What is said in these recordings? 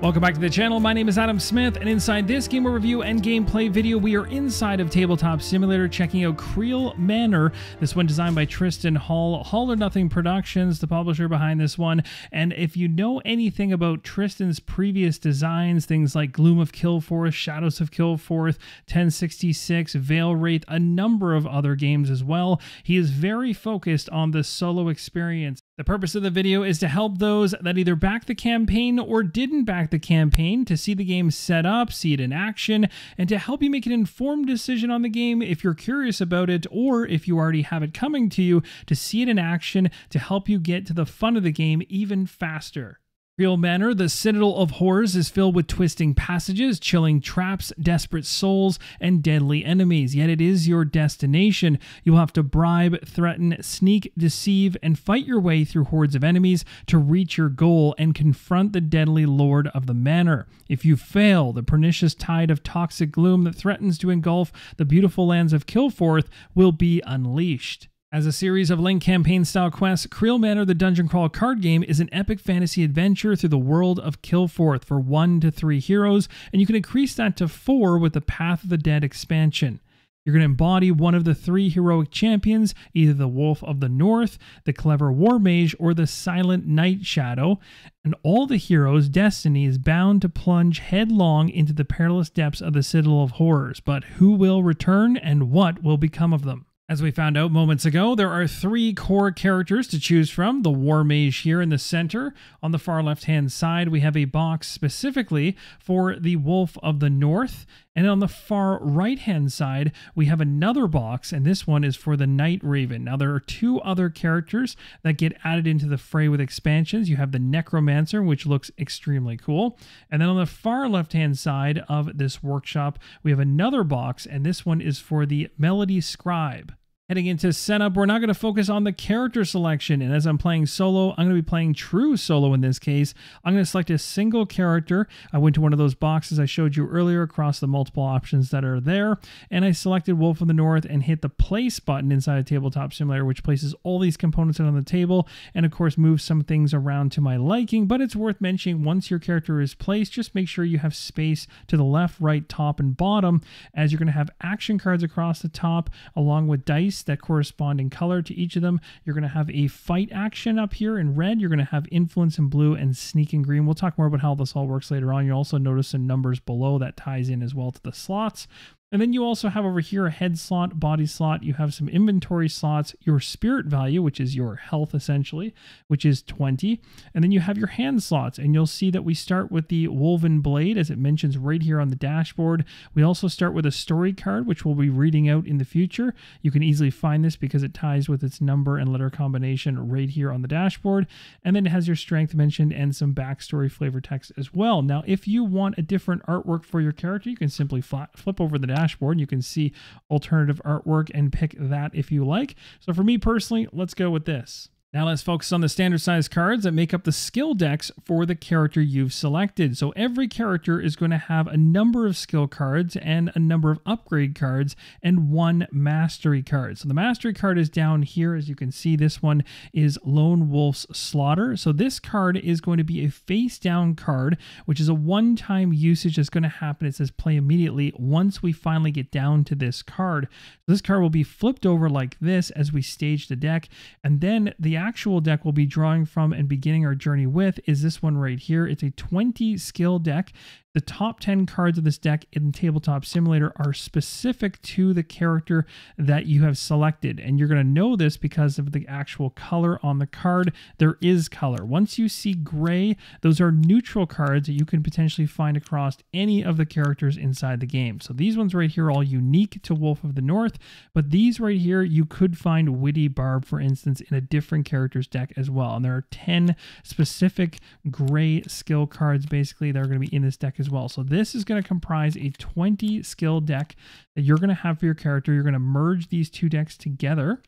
Welcome back to the channel. My name is Adam Smith, and inside this gamer review and gameplay video, we are inside of Tabletop Simulator checking out Kreel Manor. This one designed by Tristan Hall, All or Nothing Productions, the publisher behind this one. And if you know anything about Tristan's previous designs, things like Gloom of Kilforth, Shadows of Kilforth, 1066, Veilwraith, a number of other games as well, he is very focused on the solo experience. The purpose of the video is to help those that either backed the campaign or didn't back the campaign to see the game set up, see it in action, and to help you make an informed decision on the game if you're curious about it, or if you already have it coming to you, to see it in action to help you get to the fun of the game even faster. Kreel Manor, the citadel of horrors, is filled with twisting passages, chilling traps, desperate souls, and deadly enemies. Yet it is your destination. You'll have to bribe, threaten, sneak, deceive, and fight your way through hordes of enemies to reach your goal and confront the deadly lord of the manor. If you fail, the pernicious tide of toxic gloom that threatens to engulf the beautiful lands of Kilforth will be unleashed. As a series of linked campaign-style quests, Kreel Manor, the dungeon crawl card game, is an epic fantasy adventure through the world of Kilforth for 1 to 3 heroes, and you can increase that to 4 with the Path of the Dead expansion. You're going to embody one of the 3 heroic champions, either the Wolf of the North, the Clever War Mage, or the Silent Night Shadow, and all the heroes' destiny is bound to plunge headlong into the perilous depths of the Citadel of Horrors. But who will return, and what will become of them? As we found out moments ago, there are 3 core characters to choose from. The War Mage here in the center. On the far left-hand side, we have a box specifically for the Wolf of the North. And on the far right-hand side, we have another box, and this one is for the Night Raven. Now, there are 2 other characters that get added into the fray with expansions. You have the Necromancer, which looks extremely cool. And then on the far left-hand side of this workshop, we have another box, and this one is for the Melody Scribe. Heading into setup, we're not going to focus on the character selection, and as I'm playing solo, I'm going to be playing true solo in this case. I'm going to select a single character. I went to one of those boxes I showed you earlier across the multiple options that are there, and I selected Wolf of the North and hit the place button inside of Tabletop Simulator, which places all these components out on the table, and of course moves some things around to my liking. But it's worth mentioning, once your character is placed, just make sure you have space to the left, right, top, and bottom, as you're going to have action cards across the top, along with dice that correspond in color to each of them. You're going to have a fight action up here in red. You're going to have influence in blue and sneak in green. We'll talk more about how this all works later on. You'll also notice some numbers below that ties in as well to the slots. And then you also have over here a head slot, body slot. You have some inventory slots, your spirit value, which is your health essentially, which is 20. And then you have your hand slots, and you'll see that we start with the Woven Blade, as it mentions right here on the dashboard. We also start with a story card, which we'll be reading out in the future. You can easily find this because it ties with its number and letter combination right here on the dashboard. And then it has your strength mentioned and some backstory flavor text as well. Now, if you want a different artwork for your character, you can simply flip over the dashboard. You can see alternative artwork and pick that if you like. So for me personally, let's go with this. Now let's focus on the standard size cards that make up the skill decks for the character you've selected. So every character is going to have a number of skill cards and a number of upgrade cards and 1 mastery card. So the mastery card is down here. As you can see, this one is Lone Wolf's Slaughter. So this card is going to be a face down card, which is a one-time usage that's going to happen. It says play immediately once we finally get down to this card. This card will be flipped over like this as we stage the deck, and then the actual deck we'll be drawing from and beginning our journey with is this one right here. It's a 20 skill deck. The top 10 cards of this deck in Tabletop Simulator are specific to the character that you have selected. And you're going to know this because of the actual color on the card. There is color. Once you see gray, those are neutral cards that you can potentially find across any of the characters inside the game. So these ones right here are all unique to Wolf of the North, but these right here, you could find Witty Barb, for instance, in a different character's deck as well. And there are 10 specific gray skill cards, basically, that are going to be in this deck deck as well. So this is going to comprise a 20 skill deck that you're going to have for your character. You're going to merge these two decks together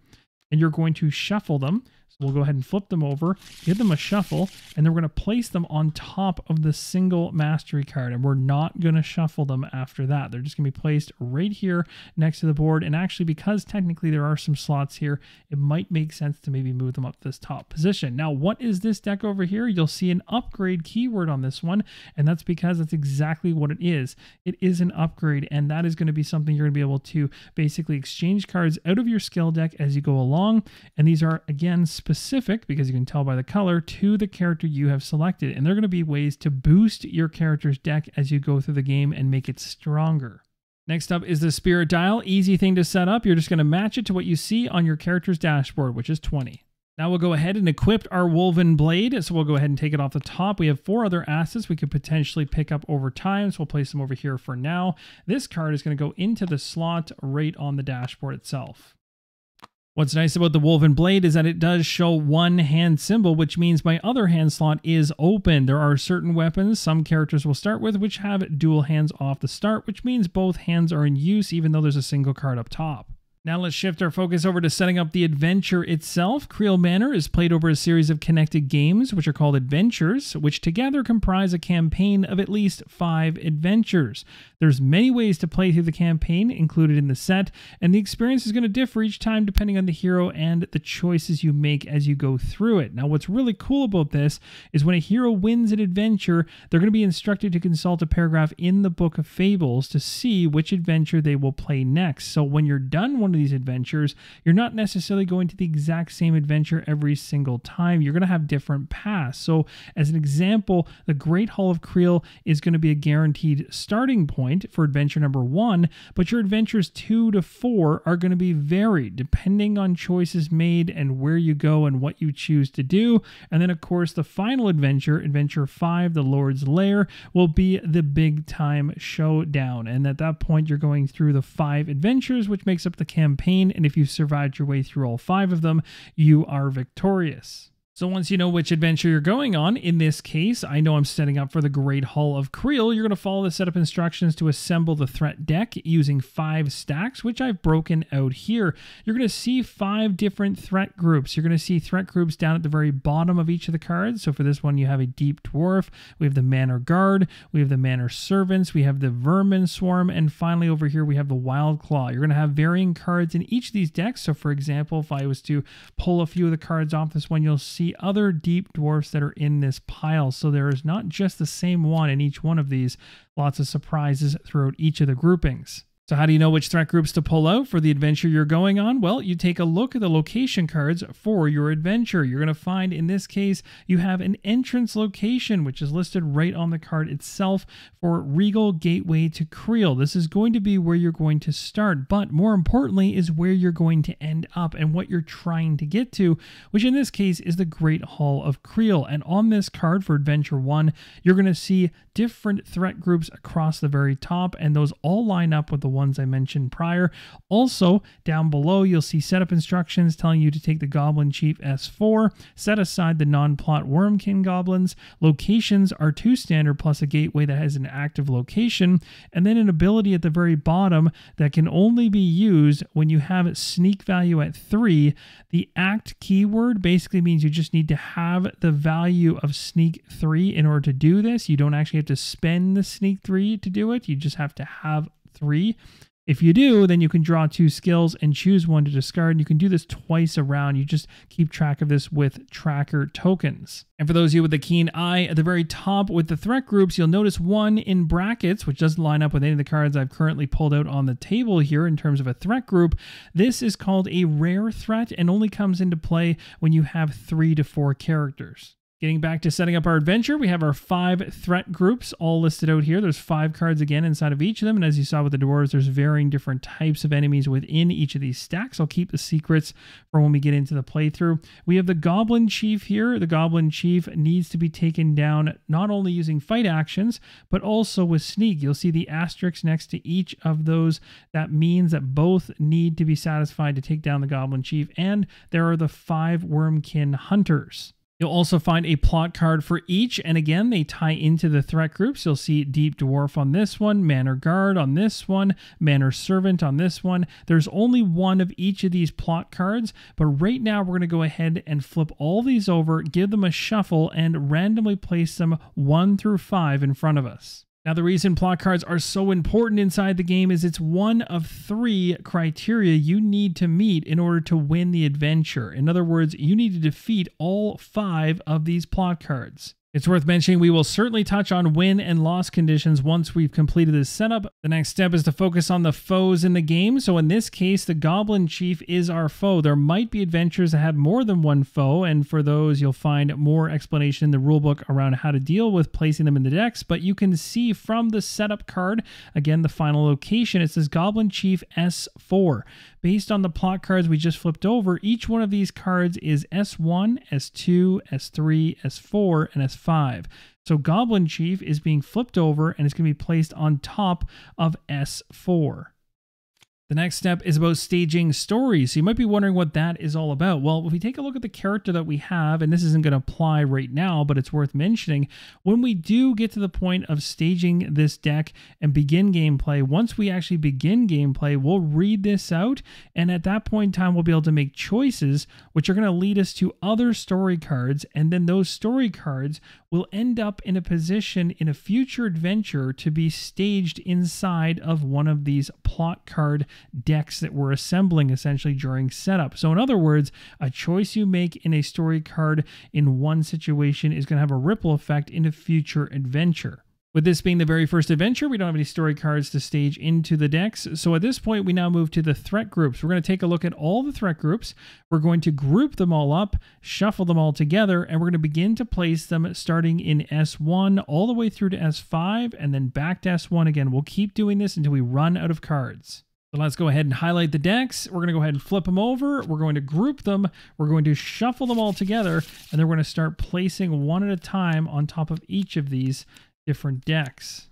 and you're going to shuffle them. So we'll go ahead and flip them over, give them a shuffle, and then we're going to place them on top of the single mastery card. And we're not going to shuffle them after that. They're just going to be placed right here next to the board. And actually, because technically there are some slots here, it might make sense to maybe move them up to this top position. Now, what is this deck over here? You'll see an upgrade keyword on this one, and that's because that's exactly what it is. It is an upgrade, and that is going to be something you're going to be able to basically exchange cards out of your skill deck as you go along. And these are, again, specific, because you can tell by the color, to the character you have selected. And they're going to be ways to boost your character's deck as you go through the game and make it stronger. Next up is the Spirit Dial. Easy thing to set up. You're just going to match it to what you see on your character's dashboard, which is 20. Now we'll go ahead and equip our Woven Blade. So we'll go ahead and take it off the top. We have 4 other assets we could potentially pick up over time. So we'll place them over here for now. This card is going to go into the slot right on the dashboard itself. What's nice about the Woven Blade is that it does show one hand symbol, which means my other hand slot is open. There are certain weapons some characters will start with which have dual hands off the start, which means both hands are in use even though there's a single card up top. Now let's shift our focus over to setting up the adventure itself. Kreel Manor is played over a series of connected games, which are called adventures, which together comprise a campaign of at least 5 adventures. There's many ways to play through the campaign included in the set, and the experience is going to differ each time depending on the hero and the choices you make as you go through it. Now what's really cool about this is when a hero wins an adventure, they're going to be instructed to consult a paragraph in the Book of Fables to see which adventure they will play next. So when you're done one of these adventures, you're not necessarily going to the exact same adventure every single time. You're going to have different paths. So as an example, the Great Hall of Kreel is going to be a guaranteed starting point for adventure number 1, but your adventures 2 to 4 are going to be varied depending on choices made and where you go and what you choose to do. And then of course the final adventure, adventure 5, the Lord's Lair, will be the big time showdown. And at that point you're going through the 5 adventures, which makes up the campaign, and if you've survived your way through all 5 of them, you are victorious. So once you know which adventure you're going on, in this case, I know I'm setting up for the Great Hall of Kreel, you're going to follow the setup instructions to assemble the threat deck using 5 stacks, which I've broken out here. You're going to see 5 different threat groups. You're going to see threat groups down at the very bottom of each of the cards. So for this one, you have a Deep Dwarf, we have the Manor Guard, we have the Manor Servants, we have the Vermin Swarm, and finally over here we have the Wild Claw. You're going to have varying cards in each of these decks. So for example, if I was to pull a few of the cards off this one, you'll see other deep dwarfs that are in this pile. So there is not just the same one in each one of these, lots of surprises throughout each of the groupings. So how do you know which threat groups to pull out for the adventure you're going on? Well, you take a look at the location cards for your adventure. You're going to find, in this case, you have an entrance location, which is listed right on the card itself for Regal Gateway to Kreel. This is going to be where you're going to start, but more importantly is where you're going to end up and what you're trying to get to, which in this case is the Great Hall of Kreel. And on this card for Adventure 1, you're going to see different threat groups across the very top, and those all line up with the ones I mentioned prior. Also, down below, you'll see setup instructions telling you to take the Goblin Chief S4, set aside the non-plot Wormkin Goblins. Locations are 2 standard plus a gateway that has an active location, and then an ability at the very bottom that can only be used when you have sneak value at 3. The act keyword basically means you just need to have the value of sneak 3 in order to do this. You don't actually have to spend the sneak 3 to do it. You just have to have 3. If you do, then you can draw 2 skills and choose one to discard. You can do this twice around. You just keep track of this with tracker tokens. And for those of you with a keen eye, at the very top with the threat groups, you'll notice one in brackets, which doesn't line up with any of the cards I've currently pulled out on the table here in terms of a threat group. This is called a rare threat and only comes into play when you have 3 to 4 characters. Getting back to setting up our adventure, we have our 5 threat groups all listed out here. There's 5 cards again inside of each of them, and as you saw with the dwarves, there's varying different types of enemies within each of these stacks. I'll keep the secrets for when we get into the playthrough. We have the Goblin Chief here. The Goblin Chief needs to be taken down not only using fight actions, but also with sneak. You'll see the asterisk next to each of those. That means that both need to be satisfied to take down the Goblin Chief, and there are the 5 Wormkin Hunters. You'll also find a plot card for each, and again, they tie into the threat groups. You'll see Deep Dwarf on this one, Manor Guard on this one, Manor Servant on this one. There's only one of each of these plot cards, but right now we're going to go ahead and flip all these over, give them a shuffle, and randomly place them 1 through 5 in front of us. Now, the reason plot cards are so important inside the game is it's one of 3 criteria you need to meet in order to win the adventure. In other words, you need to defeat all 5 of these plot cards. It's worth mentioning we will certainly touch on win and loss conditions once we've completed this setup. The next step is to focus on the foes in the game. So in this case, the Goblin Chief is our foe. There might be adventures that have more than one foe, and for those you'll find more explanation in the rulebook around how to deal with placing them in the decks, but you can see from the setup card, again, the final location, it says Goblin Chief S4. Based on the plot cards we just flipped over, each one of these cards is S1, S2, S3, S4, and S5. So Goblin Chief is being flipped over and it's going to be placed on top of S4. The next step is about staging stories. So you might be wondering what that is all about. Well, if we take a look at the character that we have, and this isn't going to apply right now, but it's worth mentioning, when we do get to the point of staging this deck and begin gameplay, once we actually begin gameplay, we'll read this out, and at that point in time, we'll be able to make choices which are going to lead us to other story cards, and then those story cards will end up in a position in a future adventure to be staged inside of one of these plot card decks that we're assembling essentially during setup. So in other words, a choice you make in a story card in one situation is going to have a ripple effect in a future adventure. With this being the very first adventure, we don't have any story cards to stage into the decks. So at this point, we now move to the threat groups. We're going to take a look at all the threat groups. We're going to group them all up, shuffle them all together, and we're going to begin to place them starting in S1 all the way through to S5 and then back to S1 again. We'll keep doing this until we run out of cards. So let's go ahead and highlight the decks. We're going to go ahead and flip them over. We're going to group them. We're going to shuffle them all together, and then we're going to start placing one at a time on top of each of these different decks.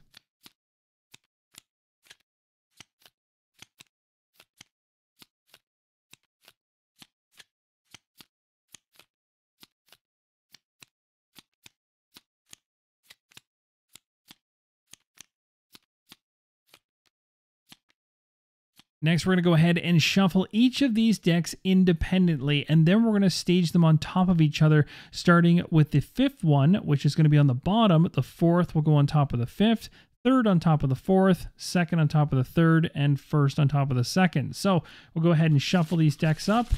Next, we're going to go ahead and shuffle each of these decks independently, and then we're going to stage them on top of each other, starting with the 5th one, which is going to be on the bottom. The 4th will go on top of the 5th, 3rd on top of the 4th, 2nd on top of the 3rd, and 1st on top of the 2nd. So we'll go ahead and shuffle these decks up.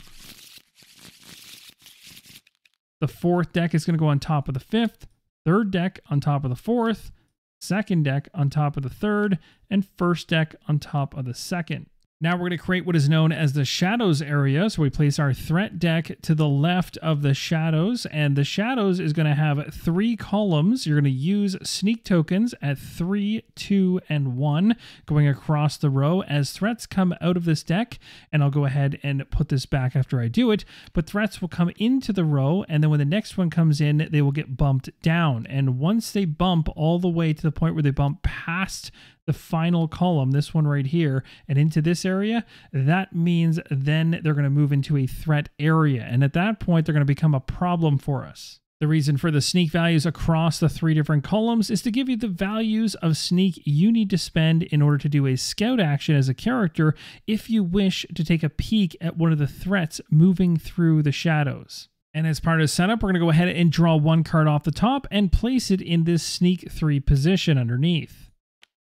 The 4th deck is going to go on top of the 5th, 3rd deck on top of the 4th, 2nd deck on top of the 3rd, and 1st deck on top of the 2nd. Now we're going to create what is known as the shadows area. So we place our threat deck to the left of the shadows, and the shadows is going to have 3 columns. You're going to use sneak tokens at 3, 2, and 1 going across the row as threats come out of this deck. And I'll go ahead and put this back after I do it, but threats will come into the row, and then when the next one comes in, they will get bumped down. And once they bump all the way to the point where they bump past the final column, this one right here, and into this area, that means then they're going to move into a threat area. And at that point, they're going to become a problem for us. The reason for the sneak values across the 3 different columns is to give you the values of sneak you need to spend in order to do a scout action as a character if you wish to take a peek at one of the threats moving through the shadows. And as part of setup, we're going to go ahead and draw 1 card off the top and place it in this sneak 3 position underneath.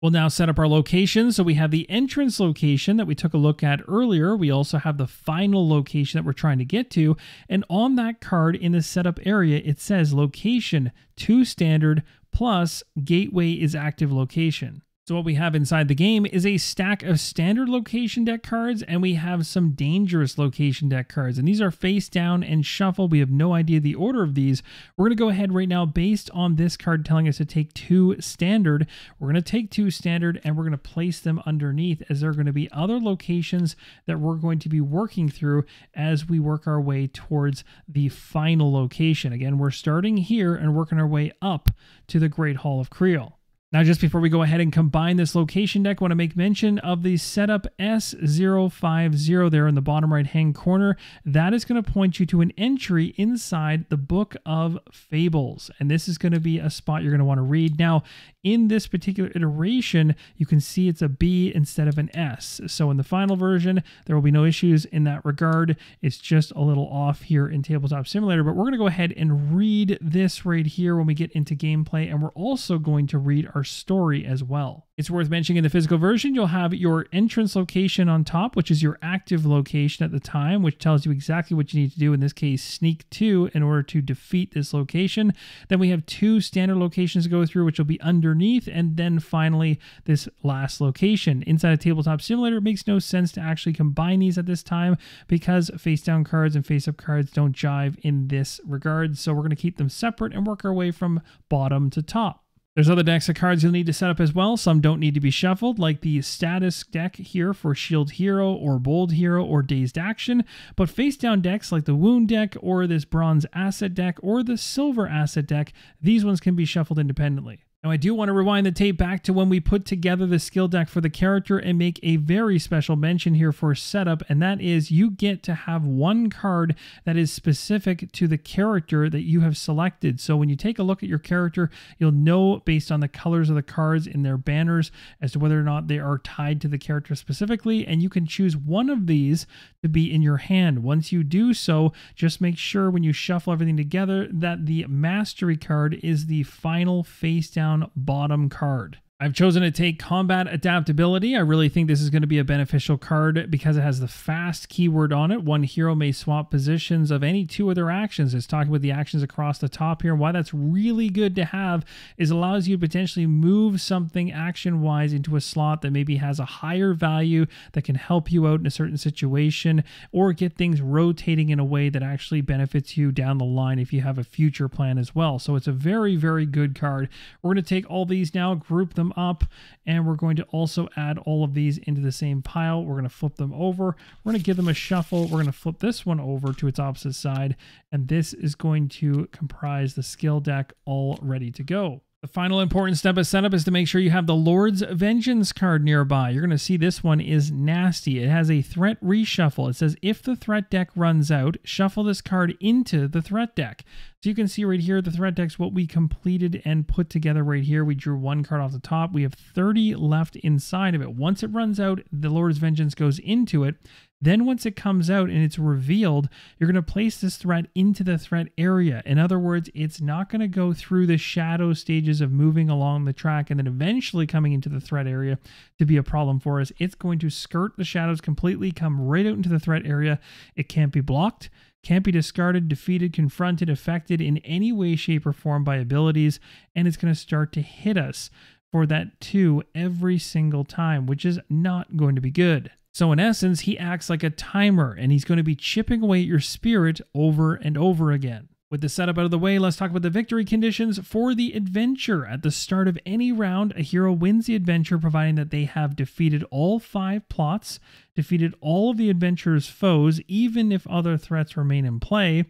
We'll now set up our location. So we have the entrance location that we took a look at earlier. We also have the final location that we're trying to get to. And on that card in the setup area, it says location 2 standard plus gateway is active location. So what we have inside the game is a stack of standard location deck cards, and we have some dangerous location deck cards. And these are face down and shuffle. We have no idea the order of these. We're going to go ahead right now based on this card telling us to take 2 standard. We're going to take 2 standard and we're going to place them underneath, as there are going to be other locations that we're going to be working through as we work our way towards the final location. Again, we're starting here and working our way up to the Great Hall of Kreel. Now, just before we go ahead and combine this location deck, I want to make mention of the setup S050 there in the bottom right-hand corner. That is going to point you to an entry inside the Book of Fables, and this is going to be a spot you're going to want to read. Now, in this particular iteration, you can see it's a B instead of an S. So in the final version, there will be no issues in that regard. It's just a little off here in Tabletop Simulator, but we're going to go ahead and read this right here when we get into gameplay, and we're also going to read our story as well. It's worth mentioning in the physical version, you'll have your entrance location on top, which is your active location at the time, which tells you exactly what you need to do, in this case, sneak to, in order to defeat this location. Then we have 2 standard locations to go through, which will be underneath, and then finally this last location. Inside of Tabletop Simulator, it makes no sense to actually combine these at this time because face-down cards and face-up cards don't jive in this regard, so we're going to keep them separate and work our way from bottom to top. There's other decks of cards you'll need to set up as well. Some don't need to be shuffled, like the status deck here for Shield Hero or Bold Hero or Dazed Action, but face-down decks like the Wound deck or this Bronze Asset deck or the Silver Asset deck, these ones can be shuffled independently. Now, I do want to rewind the tape back to when we put together the skill deck for the character and make a very special mention here for setup, and that is you get to have one card that is specific to the character that you have selected. So when you take a look at your character, you'll know based on the colors of the cards in their banners as to whether or not they are tied to the character specifically, and you can choose one of these to be in your hand. Once you do so, just make sure when you shuffle everything together that the mastery card is the final face-down bottom card. I've chosen to take Combat Adaptability. I really think this is going to be a beneficial card because it has the fast keyword on it. One hero may swap positions of any 2 of their actions. It's talking about the actions across the top here. Why that's really good to have is it allows you to potentially move something action-wise into a slot that maybe has a higher value that can help you out in a certain situation, or get things rotating in a way that actually benefits you down the line if you have a future plan as well. So it's a very, very good card. We're going to take all these now, group them up, and we're going to also add all of these into the same pile. We're going to flip them over. We're going to give them a shuffle. We're going to flip this one over to its opposite side, and this is going to comprise the skill deck all ready to go. The final important step of setup is to make sure you have the Lord's Vengeance card nearby. You're going to see this one is nasty. It has a threat reshuffle. It says if the threat deck runs out, shuffle this card into the threat deck. So you can see right here, the threat deck's what we completed and put together right here. We drew 1 card off the top. We have 30 left inside of it. Once it runs out, the Lord's Vengeance goes into it. Then once it comes out and it's revealed, you're going to place this threat into the threat area. In other words, it's not going to go through the shadow stages of moving along the track and then eventually coming into the threat area to be a problem for us. It's going to skirt the shadows completely, come right out into the threat area. It can't be blocked, can't be discarded, defeated, confronted, affected in any way, shape, or form by abilities, and it's going to start to hit us for that 2 every single time, which is not going to be good. So in essence, he acts like a timer, and he's going to be chipping away at your spirit over and over again. With the setup out of the way, let's talk about the victory conditions for the adventure. At the start of any round, a hero wins the adventure providing that they have defeated all 5 plots, defeated all of the adventurer's foes, even if other threats remain in play,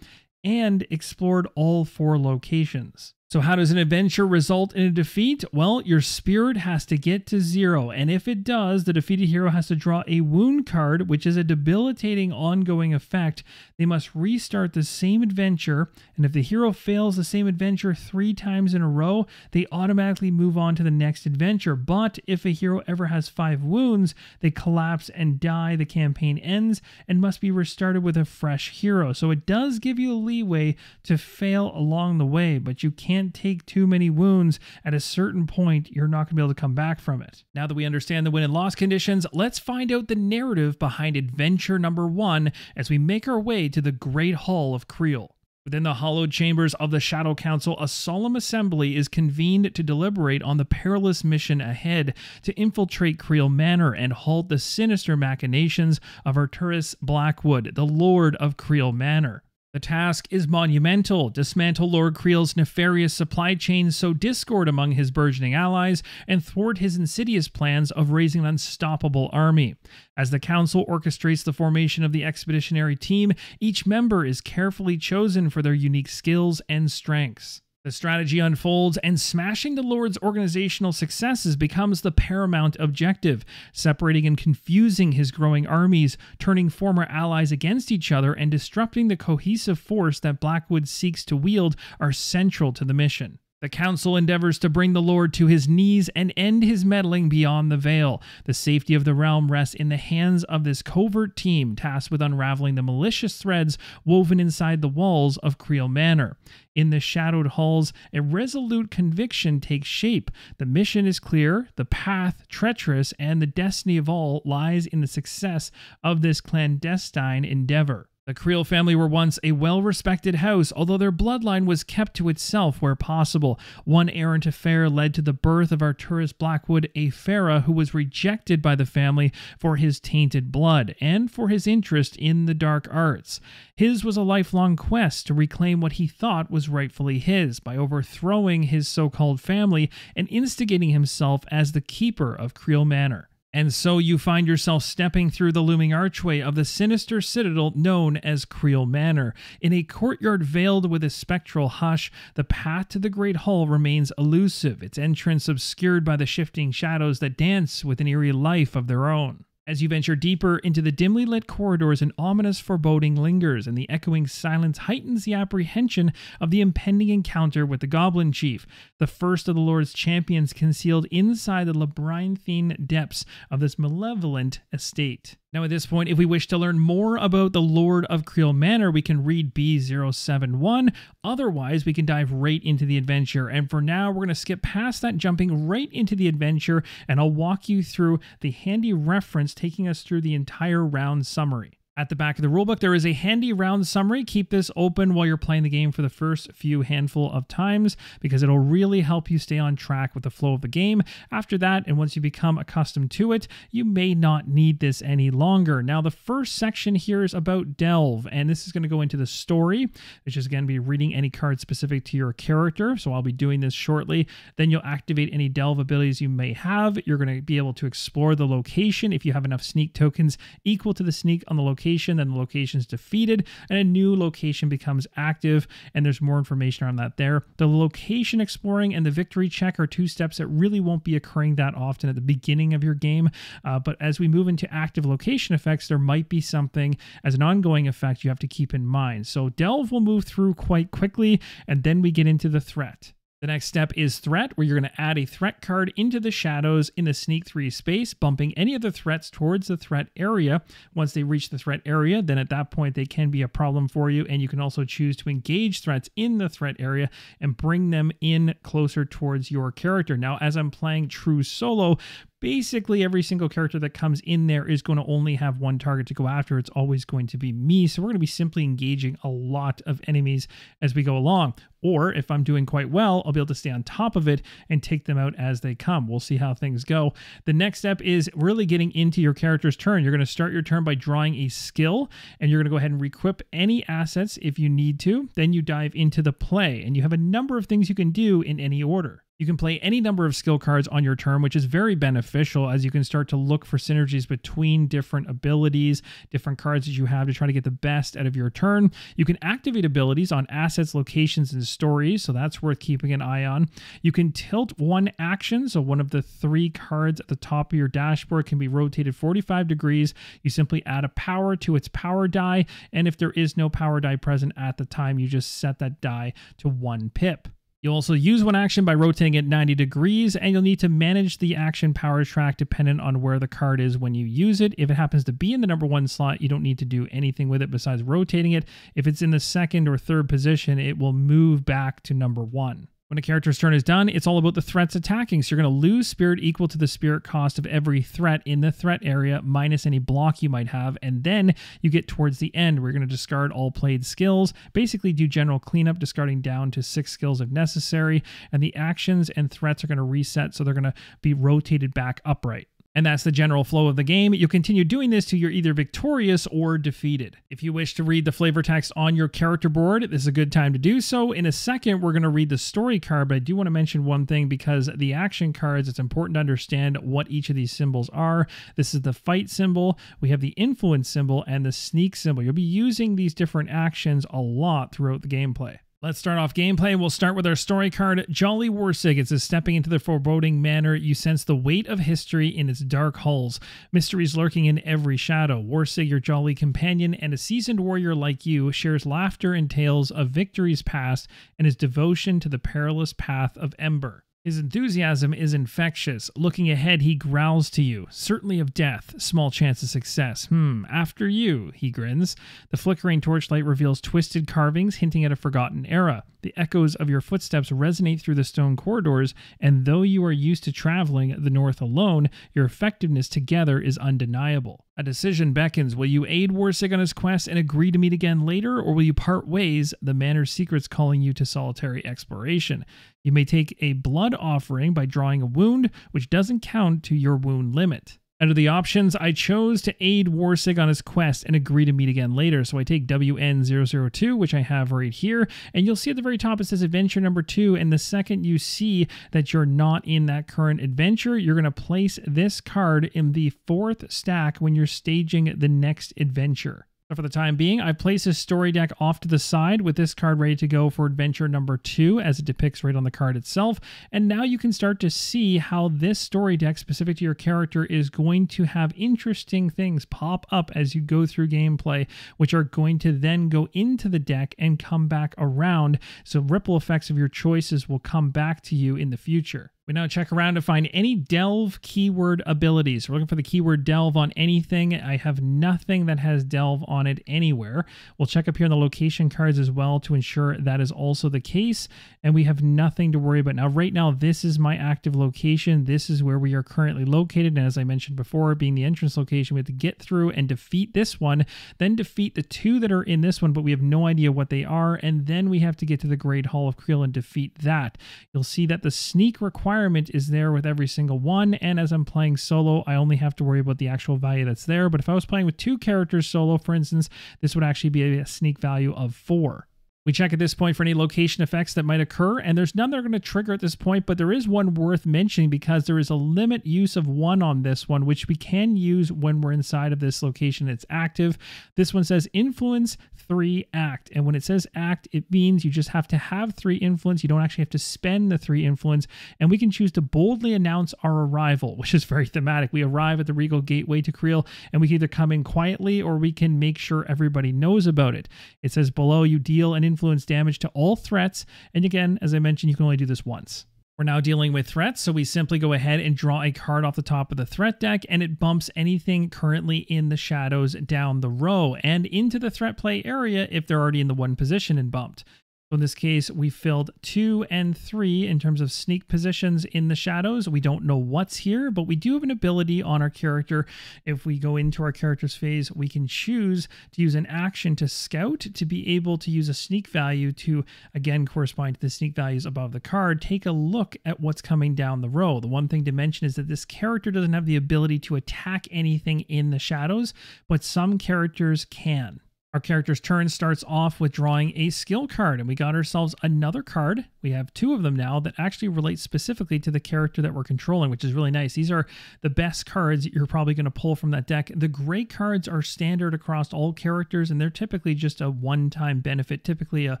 and explored all 4 locations. So how does an adventure result in a defeat? Well, your spirit has to get to 0, and if it does, the defeated hero has to draw a wound card, which is a debilitating ongoing effect. They must restart the same adventure, and if the hero fails the same adventure 3 times in a row, they automatically move on to the next adventure. But if a hero ever has 5 wounds, they collapse and die, the campaign ends, and must be restarted with a fresh hero. So it does give you a leeway to fail along the way, but you can't take too many wounds. At a certain point, you're not going to be able to come back from it. Now that we understand the win and loss conditions, let's find out the narrative behind adventure number 1 as we make our way to the Great Hall of Kreel. Within the hallowed chambers of the Shadow Council, a solemn assembly is convened to deliberate on the perilous mission ahead to infiltrate Kreel Manor and halt the sinister machinations of Arturus Blackwood, the Lord of Kreel Manor. The task is monumental: dismantle Lord Kreel's nefarious supply chain, sow discord among his burgeoning allies, and thwart his insidious plans of raising an unstoppable army. As the council orchestrates the formation of the expeditionary team, each member is carefully chosen for their unique skills and strengths. The strategy unfolds, and smashing the Lord's organizational successes becomes the paramount objective, separating and confusing his growing armies, turning former allies against each other, and disrupting the cohesive force that Blackwood seeks to wield are central to the mission. The Council endeavors to bring the Lord to his knees and end his meddling beyond the Veil. The safety of the realm rests in the hands of this covert team tasked with unraveling the malicious threads woven inside the walls of Kreel Manor. In the shadowed halls, a resolute conviction takes shape. The mission is clear, the path treacherous, and the destiny of all lies in the success of this clandestine endeavor. The Kreel family were once a well-respected house, although their bloodline was kept to itself where possible. One errant affair led to the birth of Arturus Blackwood, a Farah who was rejected by the family for his tainted blood and for his interest in the dark arts. His was a lifelong quest to reclaim what he thought was rightfully his by overthrowing his so-called family and instigating himself as the keeper of Kreel Manor. And so you find yourself stepping through the looming archway of the sinister citadel known as Kreel Manor. In a courtyard veiled with a spectral hush, the path to the Great Hall remains elusive, its entrance obscured by the shifting shadows that dance with an eerie life of their own. As you venture deeper into the dimly lit corridors, an ominous foreboding lingers, and the echoing silence heightens the apprehension of the impending encounter with the Goblin Chief, the first of the Lord's champions concealed inside the labyrinthine depths of this malevolent estate. Now at this point, if we wish to learn more about the Lord of Kreel Manor, we can read B071. Otherwise, we can dive right into the adventure. And for now, we're going to skip past that, jumping right into the adventure, and I'll walk you through the handy reference taking us through the entire round summary. At the back of the rulebook, there is a handy round summary. Keep this open while you're playing the game for the first few handful of times, because it'll really help you stay on track with the flow of the game. After that, and once you become accustomed to it, you may not need this any longer. Now, the first section here is about Delve, and this is going to go into the story, which is going to be reading any card specific to your character, so I'll be doing this shortly. Then you'll activate any Delve abilities you may have. You're going to be able to explore the location if you have enough sneak tokens equal to the sneak on the location. Then the location is defeated and a new location becomes active, and there's more information on that there. The location exploring and the victory check are two steps that really won't be occurring that often at the beginning of your game, but as we move into active location effects, there might be something as an ongoing effect you have to keep in mind. So Delve will move through quite quickly, and then we get into the threat. The next step is Threat, where you're going to add a threat card into the shadows in the Sneak 3 space, bumping any of the threats towards the threat area. Once they reach the threat area, then at that point they can be a problem for you, and you can also choose to engage threats in the threat area and bring them in closer towards your character. Now, as I'm playing true solo, basically every single character that comes in there is going to only have one target to go after. It's always going to be me. So we're going to be simply engaging a lot of enemies as we go along. Or if I'm doing quite well, I'll be able to stay on top of it and take them out as they come. We'll see how things go. The next step is really getting into your character's turn. You're going to start your turn by drawing a skill, and you're going to go ahead and requip any assets if you need to. Then you dive into the play, and you have a number of things you can do in any order. You can play any number of skill cards on your turn, which is very beneficial as you can start to look for synergies between different abilities, different cards that you have to try to get the best out of your turn. You can activate abilities on assets, locations, and stories, so that's worth keeping an eye on. You can tilt one action, so one of the 3 cards at the top of your dashboard can be rotated 45 degrees. You simply add a power to its power die, and if there is no power die present at the time, you just set that die to 1 pip. You'll also use one action by rotating it 90 degrees, and you'll need to manage the action power track dependent on where the card is when you use it. If it happens to be in the number 1 slot, you don't need to do anything with it besides rotating it. If it's in the 2nd or 3rd position, it will move back to number 1. When a character's turn is done, it's all about the threats attacking. So you're going to lose spirit equal to the spirit cost of every threat in the threat area, minus any block you might have. And then you get towards the end, where you're going to discard all played skills, basically do general cleanup, discarding down to 6 skills if necessary. And the actions and threats are going to reset, so they're going to be rotated back upright. And that's the general flow of the game. You'll continue doing this till you're either victorious or defeated. If you wish to read the flavor text on your character board, this is a good time to do so. In a second, we're going to read the story card, but I do want to mention one thing, because the action cards, it's important to understand what each of these symbols are. This is the fight symbol, we have the influence symbol, and the sneak symbol. You'll be using these different actions a lot throughout the gameplay. Let's start off gameplay. We'll start with our story card, Jolly Warsig. It says, stepping into the foreboding manor, you sense the weight of history in its dark halls. Mysteries lurking in every shadow. Warsig, your jolly companion and a seasoned warrior like you, shares laughter and tales of victories past and his devotion to the perilous path of Ember. His enthusiasm is infectious. Looking ahead, he growls to you. Certainly of death, small chance of success. After you, he grins. The flickering torchlight reveals twisted carvings hinting at a forgotten era. The echoes of your footsteps resonate through the stone corridors, and though you are used to traveling the north alone, your effectiveness together is undeniable. A decision beckons. Will you aid Warsig on his quest and agree to meet again later, or will you part ways, the manor's secrets calling you to solitary exploration? You may take a blood offering by drawing a wound, which doesn't count to your wound limit. Out of the options, I chose to aid Warsig on his quest and agree to meet again later. So I take WN002, which I have right here, and you'll see at the very top it says adventure number 2, and the second you see that you're not in that current adventure, you're going to place this card in the 4th stack when you're staging the next adventure. So for the time being, I've placed this story deck off to the side with this card ready to go for adventure number 2 as it depicts right on the card itself. And now you can start to see how this story deck specific to your character is going to have interesting things pop up as you go through gameplay, which are going to then go into the deck and come back around. So ripple effects of your choices will come back to you in the future. We now check around to find any delve keyword abilities. We're looking for the keyword delve on anything. I have nothing that has delve on it anywhere. We'll check up here on the location cards as well to ensure that is also the case. And we have nothing to worry about. Now, right now, this is my active location. This is where we are currently located. And as I mentioned before, being the entrance location, we have to get through and defeat this one, then defeat the 2 that are in this one, but we have no idea what they are. And then we have to get to the Great Hall of Kreel and defeat that. You'll see that the sneak requirement is there with every single one, and as I'm playing solo, I only have to worry about the actual value that's there. But if I was playing with 2 characters solo, for instance, this would actually be a sneak value of 4. We check at this point for any location effects that might occur, and there's none that are going to trigger at this point, but there is one worth mentioning because there is a limit use of 1 on this one, which we can use when we're inside of this location. It's active. This one says influence 3 act, and when it says act, it means you just have to have 3 influence. You don't actually have to spend the 3 influence, and we can choose to boldly announce our arrival, which is very thematic. We arrive at the Regal Gateway to Kreel, and we can either come in quietly or we can make sure everybody knows about it. It says below you deal an influence damage to all threats, and again, as I mentioned, you can only do this once. We're now dealing with threats, so we simply go ahead and draw a card off the top of the threat deck, and it bumps anything currently in the shadows down the row and into the threat play area if they're already in the 1 position and bumped. So in this case, we filled 2 and 3 in terms of sneak positions in the shadows. We don't know what's here, but we do have an ability on our character. If we go into our character's phase, we can choose to use an action to scout to be able to use a sneak value to, again, correspond to the sneak values above the card. Take a look at what's coming down the row. The one thing to mention is that this character doesn't have the ability to attack anything in the shadows, but some characters can. Our character's turn starts off with drawing a skill card, and we got ourselves another card. We have 2 of them now that actually relate specifically to the character that we're controlling, which is really nice. These are the best cards you're probably going to pull from that deck. The gray cards are standard across all characters, and they're typically just a one-time benefit, typically a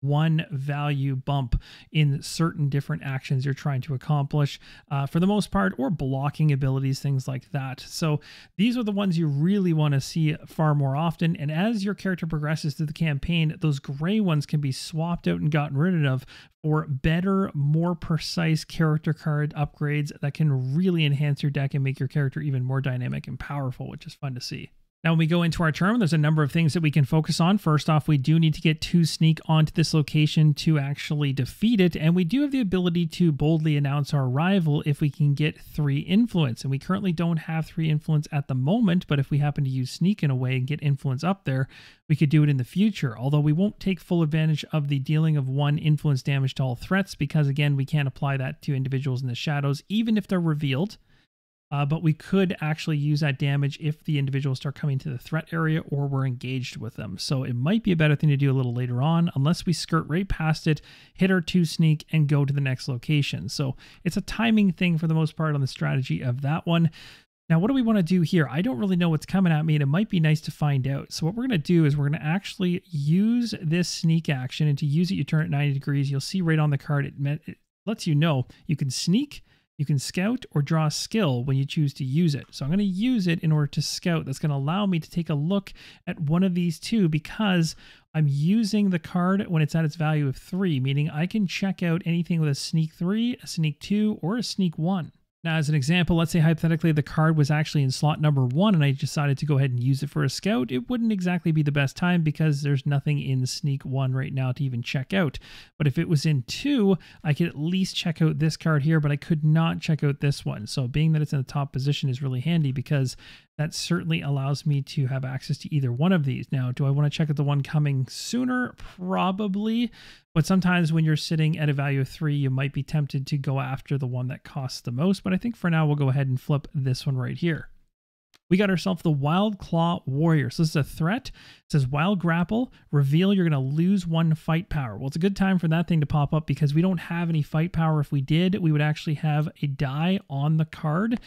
1 value bump in certain different actions you're trying to accomplish for the most part, or blocking abilities, things like that. So these are the ones you really want to see far more often, and as your character progresses through the campaign, those gray ones can be swapped out and gotten rid of for better, more precise character card upgrades that can really enhance your deck and make your character even more dynamic and powerful, which is fun to see. Now, when we go into our turn, there's a number of things that we can focus on. First off, we do need to get 2 sneak onto this location to actually defeat it, and we do have the ability to boldly announce our arrival if we can get 3 influence, and we currently don't have 3 influence at the moment, but if we happen to use sneak in a way and get influence up there, we could do it in the future, although we won't take full advantage of the dealing of 1 influence damage to all threats because, again, we can't apply that to individuals in the shadows, even if they're revealed. But we could actually use that damage if the individuals start coming to the threat area or we're engaged with them. So it might be a better thing to do a little later on, unless we skirt right past it, hit our 2 sneak, and go to the next location. So it's a timing thing for the most part on the strategy of that one. Now, what do we want to do here? I don't really know what's coming at me, and it might be nice to find out. So what we're going to do is we're going to actually use this sneak action, and to use it, you turn it 90 degrees. You'll see right on the card, it lets you know you can sneak, you can scout, or draw a skill when you choose to use it. So I'm going to use it in order to scout. That's going to allow me to take a look at one of these two because I'm using the card when it's at its value of 3, meaning I can check out anything with a sneak 3, a sneak 2, or a sneak 1. Now, as an example, let's say hypothetically the card was actually in slot number 1 and I decided to go ahead and use it for a scout. It wouldn't exactly be the best time because there's nothing in sneak 1 right now to even check out. But if it was in 2, I could at least check out this card here, but I could not check out this one. So being that it's in the top position is really handy because that certainly allows me to have access to either one of these. Now, do I want to check out the one coming sooner? Probably. But sometimes when you're sitting at a value of 3, you might be tempted to go after the one that costs the most. But I think for now, we'll go ahead and flip this one right here. We got ourselves the Wild Claw Warrior. So this is a threat. It says Wild Grapple, reveal you're going to lose 1 fight power. Well, it's a good time for that thing to pop up because we don't have any fight power. If we did, we would actually have a die on the card,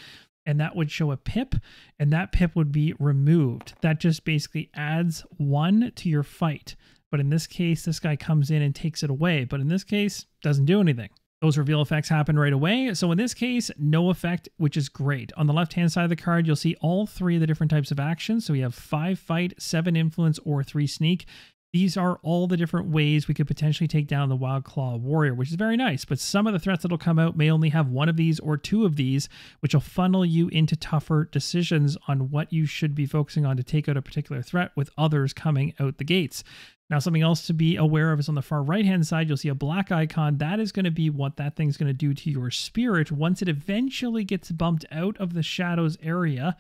and that would show a pip, and that pip would be removed. That just basically adds 1 to your fight. But in this case, this guy comes in and takes it away. But in this case, doesn't do anything. Those reveal effects happen right away. So in this case, no effect, which is great. On the left-hand side of the card, you'll see all 3 of the different types of actions. So we have 5 fight, 7 influence, or 3 sneak. These are all the different ways we could potentially take down the Wild Claw Warrior, which is very nice. But some of the threats that'll come out may only have 1 of these or 2 of these, which will funnel you into tougher decisions on what you should be focusing on to take out a particular threat with others coming out the gates. Now, something else to be aware of is on the far right-hand side, you'll see a black icon. That is going to be what that thing's going to do to your spirit once it eventually gets bumped out of the shadows area.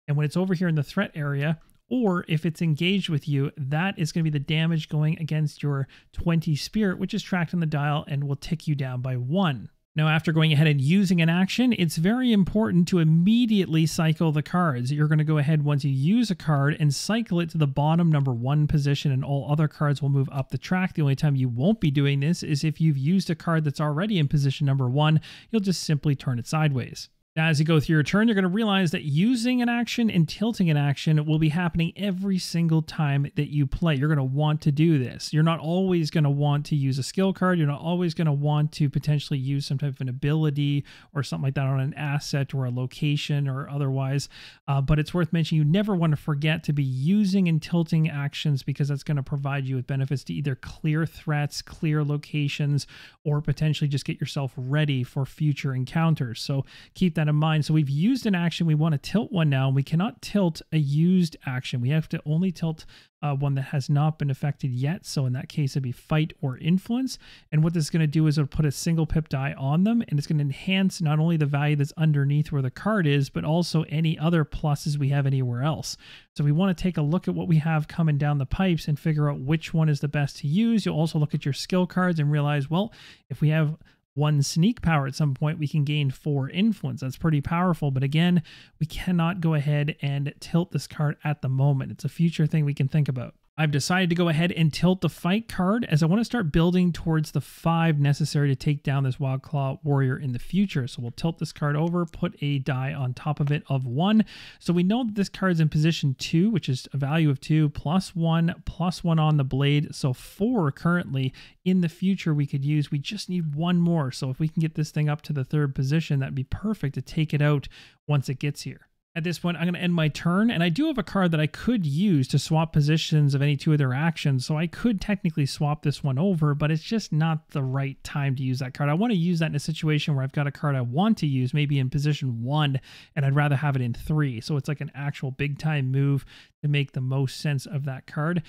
And when it's over here in the threat area, or if it's engaged with you, that is going to be the damage going against your 20 spirit, which is tracked on the dial and will tick you down by 1. Now, after going ahead and using an action, it's very important to immediately cycle the cards. You're going to go ahead once you use a card and cycle it to the bottom number 1 position, and all other cards will move up the track. The only time you won't be doing this is if you've used a card that's already in position number 1, you'll just simply turn it sideways. Now, as you go through your turn, you're going to realize that using an action and tilting an action will be happening every single time that you play. You're going to want to do this. You're not always going to want to use a skill card. You're not always going to want to potentially use some type of an ability or something like that on an asset or a location or otherwise. But it's worth mentioning you never want to forget to be using and tilting actions because that's going to provide you with benefits to either clear threats, clear locations, or potentially just get yourself ready for future encounters. So keep that in mind. So we've used an action, we want to tilt one now, and we cannot tilt a used action. We have to only tilt one that has not been affected yet. So in that case, it'd be fight or influence. And what this is going to do is it'll put a single pip die on them, and it's going to enhance not only the value that's underneath where the card is, but also any other pluses we have anywhere else. So we want to take a look at what we have coming down the pipes and figure out which one is the best to use. You'll also look at your skill cards and realize, well, if we have 1 sneak power at some point, we can gain 4 influence. That's pretty powerful, but again, we cannot go ahead and tilt this card at the moment. It's a future thing we can think about. I've decided to go ahead and tilt the fight card as I want to start building towards the 5 necessary to take down this Wild Claw Warrior in the future. So we'll tilt this card over, put a die on top of it of 1. So we know that this card's in position 2, which is a value of 2, +1 on the blade. So 4 currently. In the future we could use. We just need 1 more. So if we can get this thing up to the 3rd position, that'd be perfect to take it out once it gets here. At this point, I'm going to end my turn, and I do have a card that I could use to swap positions of any 2 of their actions, so I could technically swap this one over, but it's just not the right time to use that card. I want to use that in a situation where I've got a card I want to use, maybe in position 1, and I'd rather have it in 3, so it's like an actual big-time move to make the most sense of that card.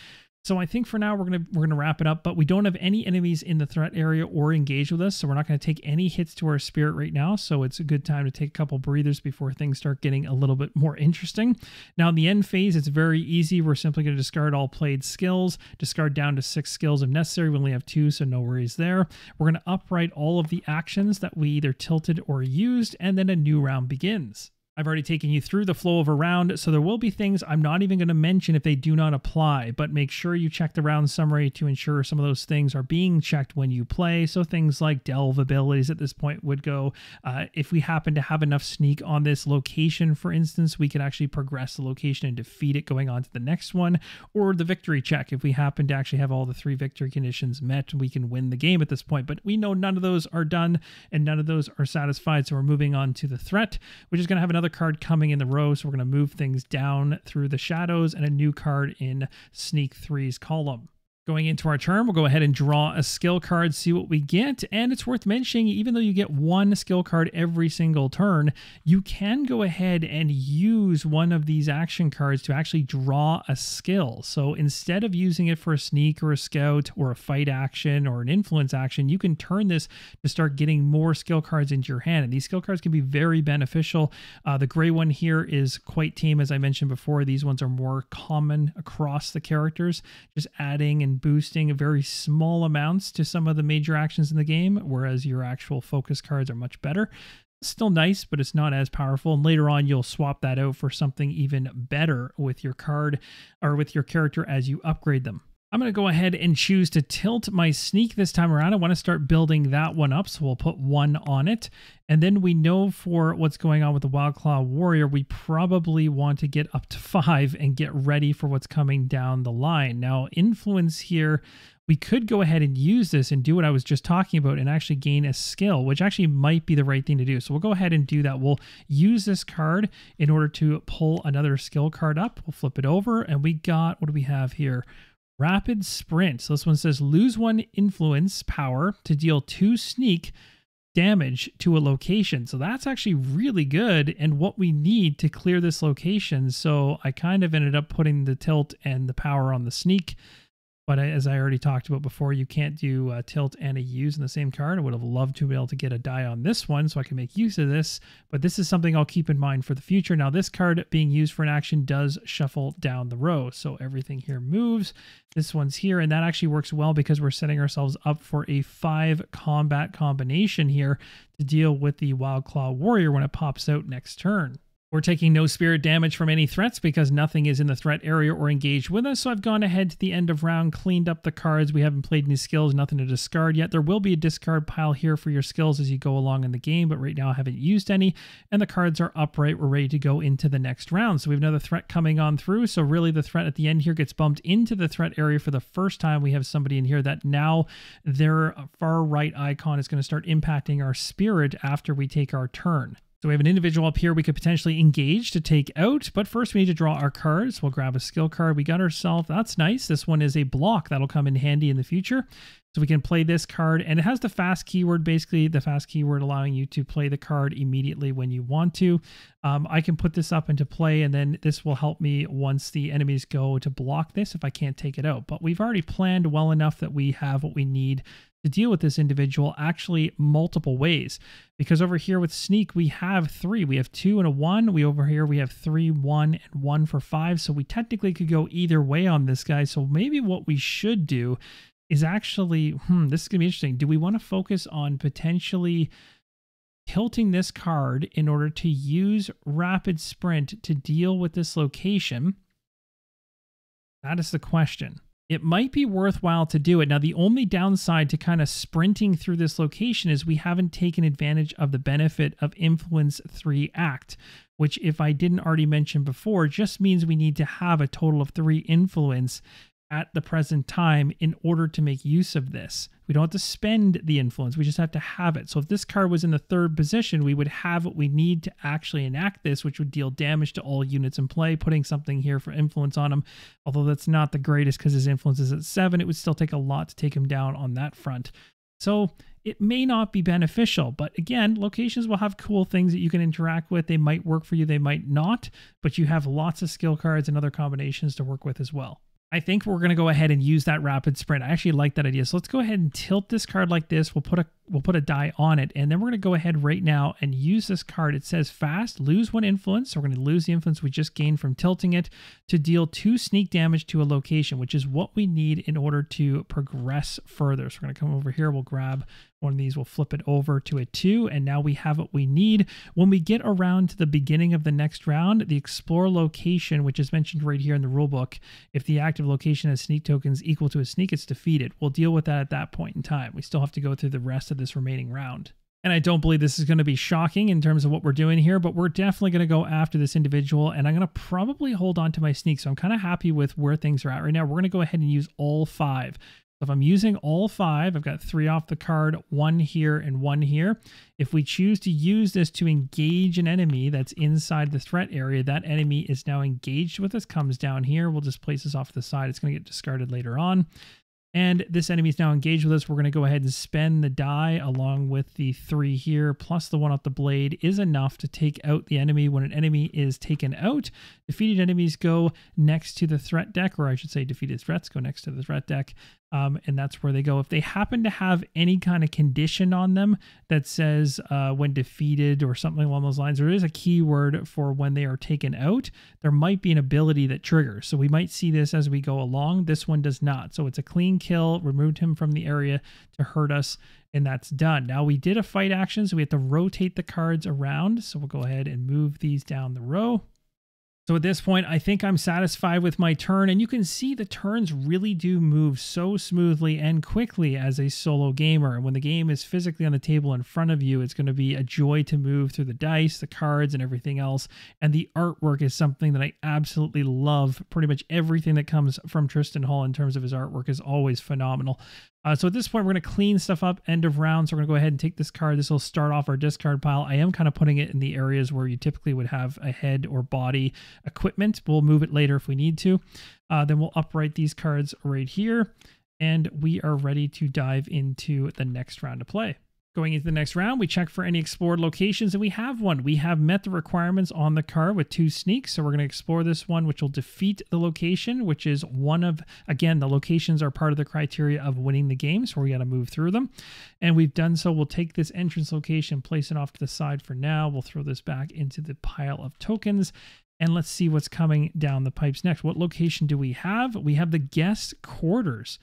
So I think for now we're gonna wrap it up, but we don't have any enemies in the threat area or engage with us, so we're not going to take any hits to our spirit right now. So it's a good time to take a couple breathers before things start getting a little bit more interesting. Now in the end phase, it's very easy. We're simply going to discard all played skills, discard down to 6 skills if necessary. We only have 2, so no worries there. We're going to upright all of the actions that we either tilted or used, and then a new round begins. I've already taken you through the flow of a round, so there will be things I'm not even going to mention if they do not apply, but make sure you check the round summary to ensure some of those things are being checked when you play. So things like delve abilities at this point would go. If we happen to have enough sneak on this location, for instance, we could actually progress the location and defeat it going on to the next one, or the victory check. If we happen to actually have all the 3 victory conditions met, we can win the game at this point, but we know none of those are done and none of those are satisfied. So we're moving on to the threat, which is going to have another card coming in the row, so we're going to move things down through the shadows and a new card in Sneak 3's column. Going into our turn, we'll go ahead and draw a skill card, see what we get. And it's worth mentioning, even though you get 1 skill card every single turn, you can go ahead and use one of these action cards to actually draw a skill. So instead of using it for a sneak or a scout or a fight action or an influence action, you can turn this to start getting more skill cards into your hand. And these skill cards can be very beneficial. The gray one here is quite tame, as I mentioned before. These ones are more common across the characters, just adding and boosting very small amounts to some of the major actions in the game, whereas your actual focus cards are much better. It's still nice, but it's not as powerful. And later on, you'll swap that out for something even better with your card or with your character as you upgrade them. I'm going to go ahead and choose to tilt my sneak this time around. I want to start building that one up, so we'll put 1 on it. And then we know for what's going on with the Wildclaw Warrior, we probably want to get up to 5 and get ready for what's coming down the line. Now, influence here, we could go ahead and use this and do what I was just talking about and actually gain a skill, which actually might be the right thing to do. So we'll go ahead and do that. We'll use this card in order to pull another skill card up. We'll flip it over, and we got, what do we have here? Rapid Sprint. So this one says lose 1 influence power to deal 2 sneak damage to a location. So that's actually really good and what we need to clear this location. So I kind of ended up putting the tilt and the power on the sneak. But as I already talked about before, you can't do a tilt and a use in the same card. I would have loved to be able to get a die on this one so I can make use of this. But this is something I'll keep in mind for the future. Now, this card being used for an action does shuffle down the row. So everything here moves. This one's here. And that actually works well because we're setting ourselves up for a 5 combat combination here to deal with the Wildclaw Warrior when it pops out next turn. We're taking no spirit damage from any threats because nothing is in the threat area or engaged with us. So I've gone ahead to the end of round, cleaned up the cards. We haven't played any skills, nothing to discard yet. There will be a discard pile here for your skills as you go along in the game, but right now I haven't used any. And the cards are upright. We're ready to go into the next round. So we have another threat coming on through. So really the threat at the end here gets bumped into the threat area for the first time. We have somebody in here that now their far right icon is going to start impacting our spirit after we take our turn. So we have an individual up here we could potentially engage to take out, but first we need to draw our cards. We'll grab a skill card. We got ourselves, that's nice. This one is a block that'll come in handy in the future. So we can play this card, and it has the fast keyword, basically the fast keyword allowing you to play the card immediately when you want to. I can put this up into play, and then this will help me once the enemies go to block this if I can't take it out. But we've already planned well enough that we have what we need to deal with this individual actually multiple ways, because over here with sneak we have 3. We have 2 and a 1. Over here we have 3, 1, and 1 for 5. So we technically could go either way on this guy. So maybe what we should do is actually, this is gonna be interesting. Do we want to focus on potentially tilting this card in order to use rapid sprint to deal with this location? That is the question. It might be worthwhile to do it. Now, the only downside to kind of sprinting through this location is we haven't taken advantage of the benefit of Influence 3 Act, which, if I didn't already mention before, just means we need to have a total of 3 influence at the present time in order to make use of this. We don't have to spend the influence, we just have to have it. So if this card was in the 3rd position, we would have what we need to actually enact this, which would deal damage to all units in play, putting something here for influence on him. Although that's not the greatest because his influence is at 7, it would still take a lot to take him down on that front. So it may not be beneficial, but again, locations will have cool things that you can interact with. They might work for you, they might not, but you have lots of skill cards and other combinations to work with as well. I think we're going to go ahead and use that rapid sprint. I actually like that idea. So let's go ahead and tilt this card like this. We'll put a die on it, and then we're going to go ahead right now and use this card. It says fast, lose 1 influence. So we're going to lose the influence we just gained from tilting it to deal 2 sneak damage to a location, which is what we need in order to progress further. So we're going to come over here. We'll grab One of these will flip it over to a 2, and now we have what we need. When we get around to the beginning of the next round, the explore location, which is mentioned right here in the rulebook, if the active location has sneak tokens equal to a sneak, it's defeated. We'll deal with that at that point in time. We still have to go through the rest of this remaining round. And I don't believe this is going to be shocking in terms of what we're doing here, but we're definitely going to go after this individual, and I'm going to probably hold on to my sneak. So I'm kind of happy with where things are at right now. We're going to go ahead and use all 5. So if I'm using all 5, I've got 3 off the card, 1 here and 1 here. If we choose to use this to engage an enemy that's inside the threat area, that enemy is now engaged with us, comes down here. We'll just place this off to the side. It's going to get discarded later on. And this enemy is now engaged with us. We're going to go ahead and spend the die along with the 3 here, plus the 1 off the blade is enough to take out the enemy. When an enemy is taken out, defeated enemies go next to the threat deck, or I should say defeated threats go next to the threat deck. And that's where they go. If they happen to have any kind of condition on them that says when defeated or something along those lines, there is a keyword for when they are taken out. There might be an ability that triggers. So we might see this as we go along. This one does not. So it's a clean kill, removed him from the area to hurt us, and that's done. Now we did a fight action, so we have to rotate the cards around. So we'll go ahead and move these down the row. So at this point, I think I'm satisfied with my turn, and you can see the turns really do move so smoothly and quickly as a solo gamer. And when the game is physically on the table in front of you, it's going to be a joy to move through the dice, the cards, and everything else. And the artwork is something that I absolutely love. Pretty much everything that comes from Tristan Hall in terms of his artwork is always phenomenal. So at this point, we're going to clean stuff up, end of round. So we're going to go ahead and take this card. This will start off our discard pile. I am kind of putting it in the areas where you typically would have a head or body equipment. We'll move it later if we need to. Then we'll upright these cards right here, and we are ready to dive into the next round of play. Going into the next round, we check for any explored locations, and we have one. We have met the requirements on the card with 2 sneaks, so we're going to explore this one, which will defeat the location, which is one of, again, the locations are part of the criteria of winning the game, so we got to move through them. And we've done so. We'll take this entrance location, place it off to the side for now. We'll throw this back into the pile of tokens, and let's see what's coming down the pipes next. What location do we have? We have the guest quarters.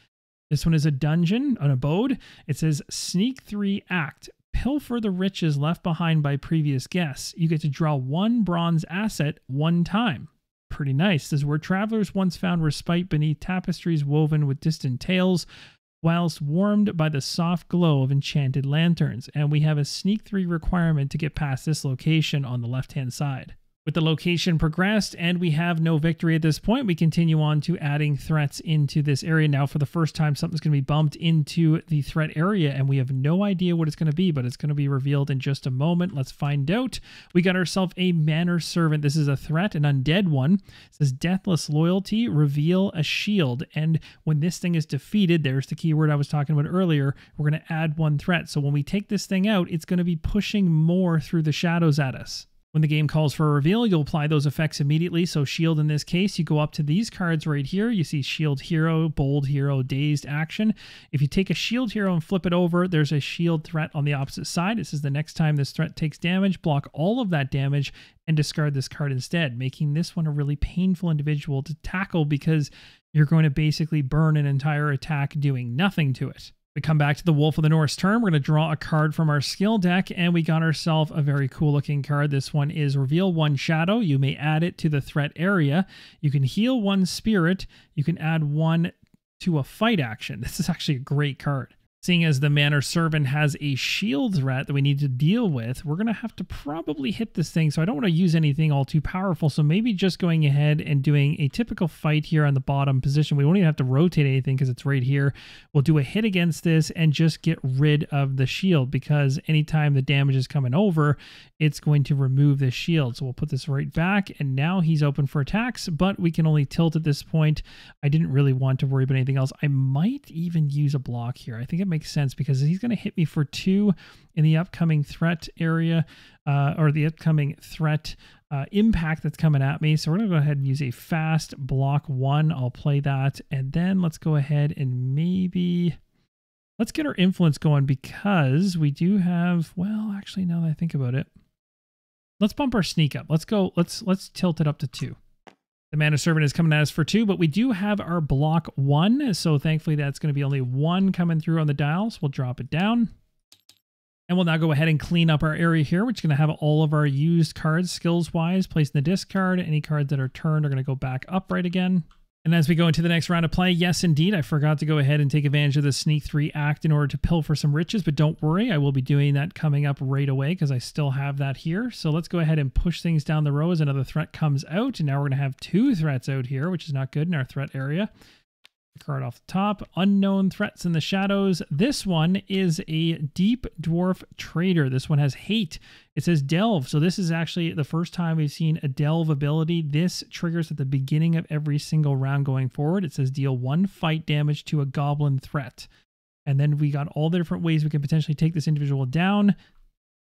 This one is a dungeon, an abode. It says Sneak 3 Act. Pilfer the riches left behind by previous guests. You get to draw 1 bronze asset 1 time. Pretty nice. This is where travelers once found respite beneath tapestries woven with distant tales, whilst warmed by the soft glow of enchanted lanterns. And we have a Sneak 3 requirement to get past this location on the left-hand side. With the location progressed and we have no victory at this point, we continue on to adding threats into this area. Now, for the first time, something's going to be bumped into the threat area, and we have no idea what it's going to be, but it's going to be revealed in just a moment. Let's find out. We got ourselves a Manor Servant. This is a threat, an undead one. It says Deathless Loyalty, reveal a shield. And when this thing is defeated, there's the keyword I was talking about earlier, we're going to add 1 threat. So when we take this thing out, it's going to be pushing more through the shadows at us. When the game calls for a reveal, you'll apply those effects immediately. So shield in this case, you go up to these cards right here. You see shield hero, bold hero, dazed action. If you take a shield hero and flip it over, there's a shield threat on the opposite side. It says the next time this threat takes damage, block all of that damage and discard this card instead, making this one a really painful individual to tackle because you're going to basically burn an entire attack doing nothing to it. We come back to the Wolf of the Norse turn. We're going to draw a card from our skill deck, and we got ourselves a very cool looking card. This one is Reveal 1 Shadow. You may add it to the threat area. You can heal 1 spirit. You can add 1 to a fight action. This is actually a great card. Seeing as the Manor Servant has a shield threat that we need to deal with, we're going to have to probably hit this thing. So I don't want to use anything all too powerful. So maybe just going ahead and doing a typical fight here on the bottom position. We won't even have to rotate anything because it's right here. We'll do a hit against this and just get rid of the shield, because anytime the damage is coming over, it's going to remove the shield. So we'll put this right back, and now he's open for attacks, but we can only tilt at this point. I didn't really want to worry about anything else. I might even use a block here. I think it makes sense because he's going to hit me for 2 in the upcoming threat area, or the upcoming threat impact that's coming at me. So we're going to go ahead and use a fast block 1. I'll play that, and then let's go ahead and maybe let's get our influence going, because we do have, well, actually, now that I think about it, let's bump our sneak up. Let's go. Let's tilt it up to 2. The Manor Servant is coming at us for 2, but we do have our block 1. So thankfully that's going to be only 1 coming through on the dial. So we'll drop it down. And we'll now go ahead and clean up our area here, which is going to have all of our used cards skills-wise placed in the discard. Any cards that are turned are going to go back upright again. And as we go into the next round of play, yes, indeed, I forgot to go ahead and take advantage of the Sneak 3 act in order to pilfer some riches, but don't worry, I will be doing that coming up right away because I still have that here. So let's go ahead and push things down the row as another threat comes out. And now we're going to have 2 threats out here, which is not good in our threat area. Card off the top, unknown threats in the shadows. This one is a deep dwarf trader. This one has hate. It says delve. So this is actually the first time we've seen a delve ability. This triggers at the beginning of every single round going forward. It says deal 1 fight damage to a goblin threat. And then we got all the different ways we can potentially take this individual down.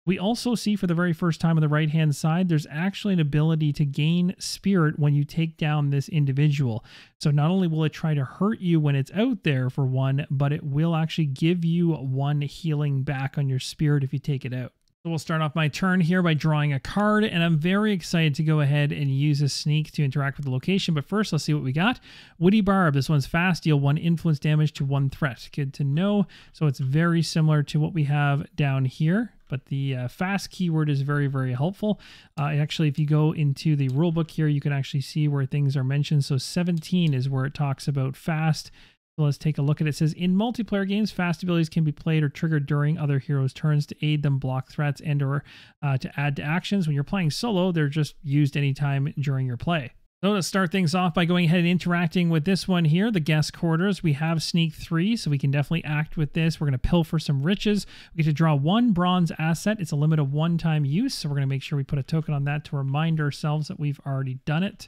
We also see for the very first time on the right-hand side, there's actually an ability to gain spirit when you take down this individual. So not only will it try to hurt you when it's out there for 1, but it will actually give you 1 healing back on your spirit if you take it out. So we'll start off my turn here by drawing a card, and I'm very excited to go ahead and use a sneak to interact with the location. But first, let's see what we got. Woody Barb. This one's fast. Deal 1 influence damage to 1 threat. Good to know. So it's very similar to what we have down here. But the fast keyword is very, very helpful. Actually, if you go into the rulebook here, you can actually see where things are mentioned. So 17 is where it talks about fast. So let's take a look at it. It says, in multiplayer games, fast abilities can be played or triggered during other heroes' turns to aid them, block threats, and or to add to actions. When you're playing solo, they're just used anytime during your play. So to start things off by going ahead and interacting with this one here, the guest quarters, we have Sneak 3, so we can definitely act with this. We're going to pilfer some riches. We get to draw 1 bronze asset. It's a limit of 1-time use, so we're going to make sure we put a token on that to remind ourselves that we've already done it.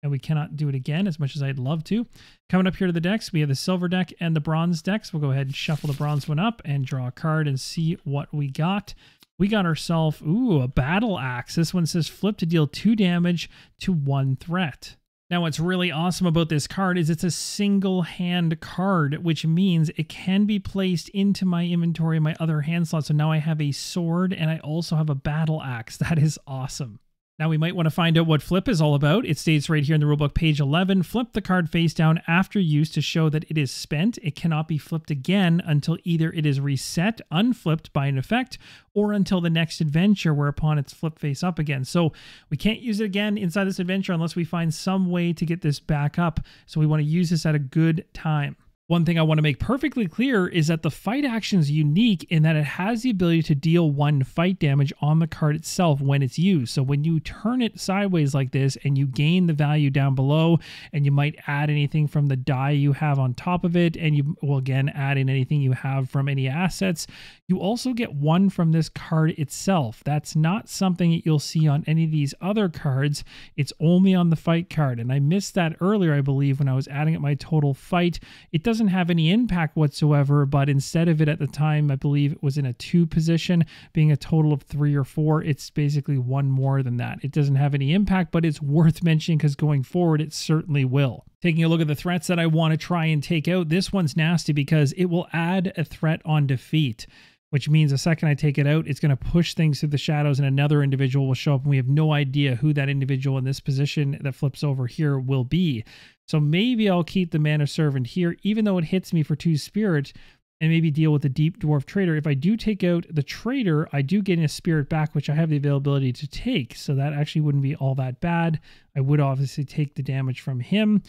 And we cannot do it again as much as I'd love to. Coming up here to the decks, we have the silver deck and the bronze decks. We'll go ahead and shuffle the bronze one up and draw a card and see what we got. We got ourselves, a battle axe. This one says flip to deal 2 damage to 1 threat. Now, what's really awesome about this card is it's a single hand card, which means it can be placed into my inventory in my other hand slot. So now I have a sword and I also have a battle axe. That is awesome. Now we might want to find out what flip is all about. It states right here in the rulebook, page 11, flip the card face down after use to show that it is spent. It cannot be flipped again until either it is reset, unflipped by an effect, or until the next adventure whereupon it's flipped face up again. So we can't use it again inside this adventure unless we find some way to get this back up. So we want to use this at a good time. One thing I want to make perfectly clear is that the fight action is unique in that it has the ability to deal 1 fight damage on the card itself when it's used. So when you turn it sideways like this and you gain the value down below, and you might add anything from the die you have on top of it, and you will again add in anything you have from any assets, you also get 1 from this card itself. That's not something that you'll see on any of these other cards. It's only on the fight card. And I missed that earlier, I believe, when I was adding up my total fight. It doesn't have any impact whatsoever, but instead of it at the time, I believe it was in a 2 position, being a total of 3 or 4, it's basically 1 more than that. It doesn't have any impact, but it's worth mentioning because going forward, it certainly will. Taking a look at the threats that I want to try and take out, this one's nasty because it will add a threat on defeat, which means the second I take it out, it's going to push things through the shadows and another individual will show up and we have no idea who that individual in this position that flips over here will be. So maybe I'll keep the Mana Servant here, even though it hits me for 2 spirit, and maybe deal with the Deep Dwarf Trader. If I do take out the Trader, I do get a spirit back, which I have the availability to take. So that actually wouldn't be all that bad. I would obviously take the damage from him,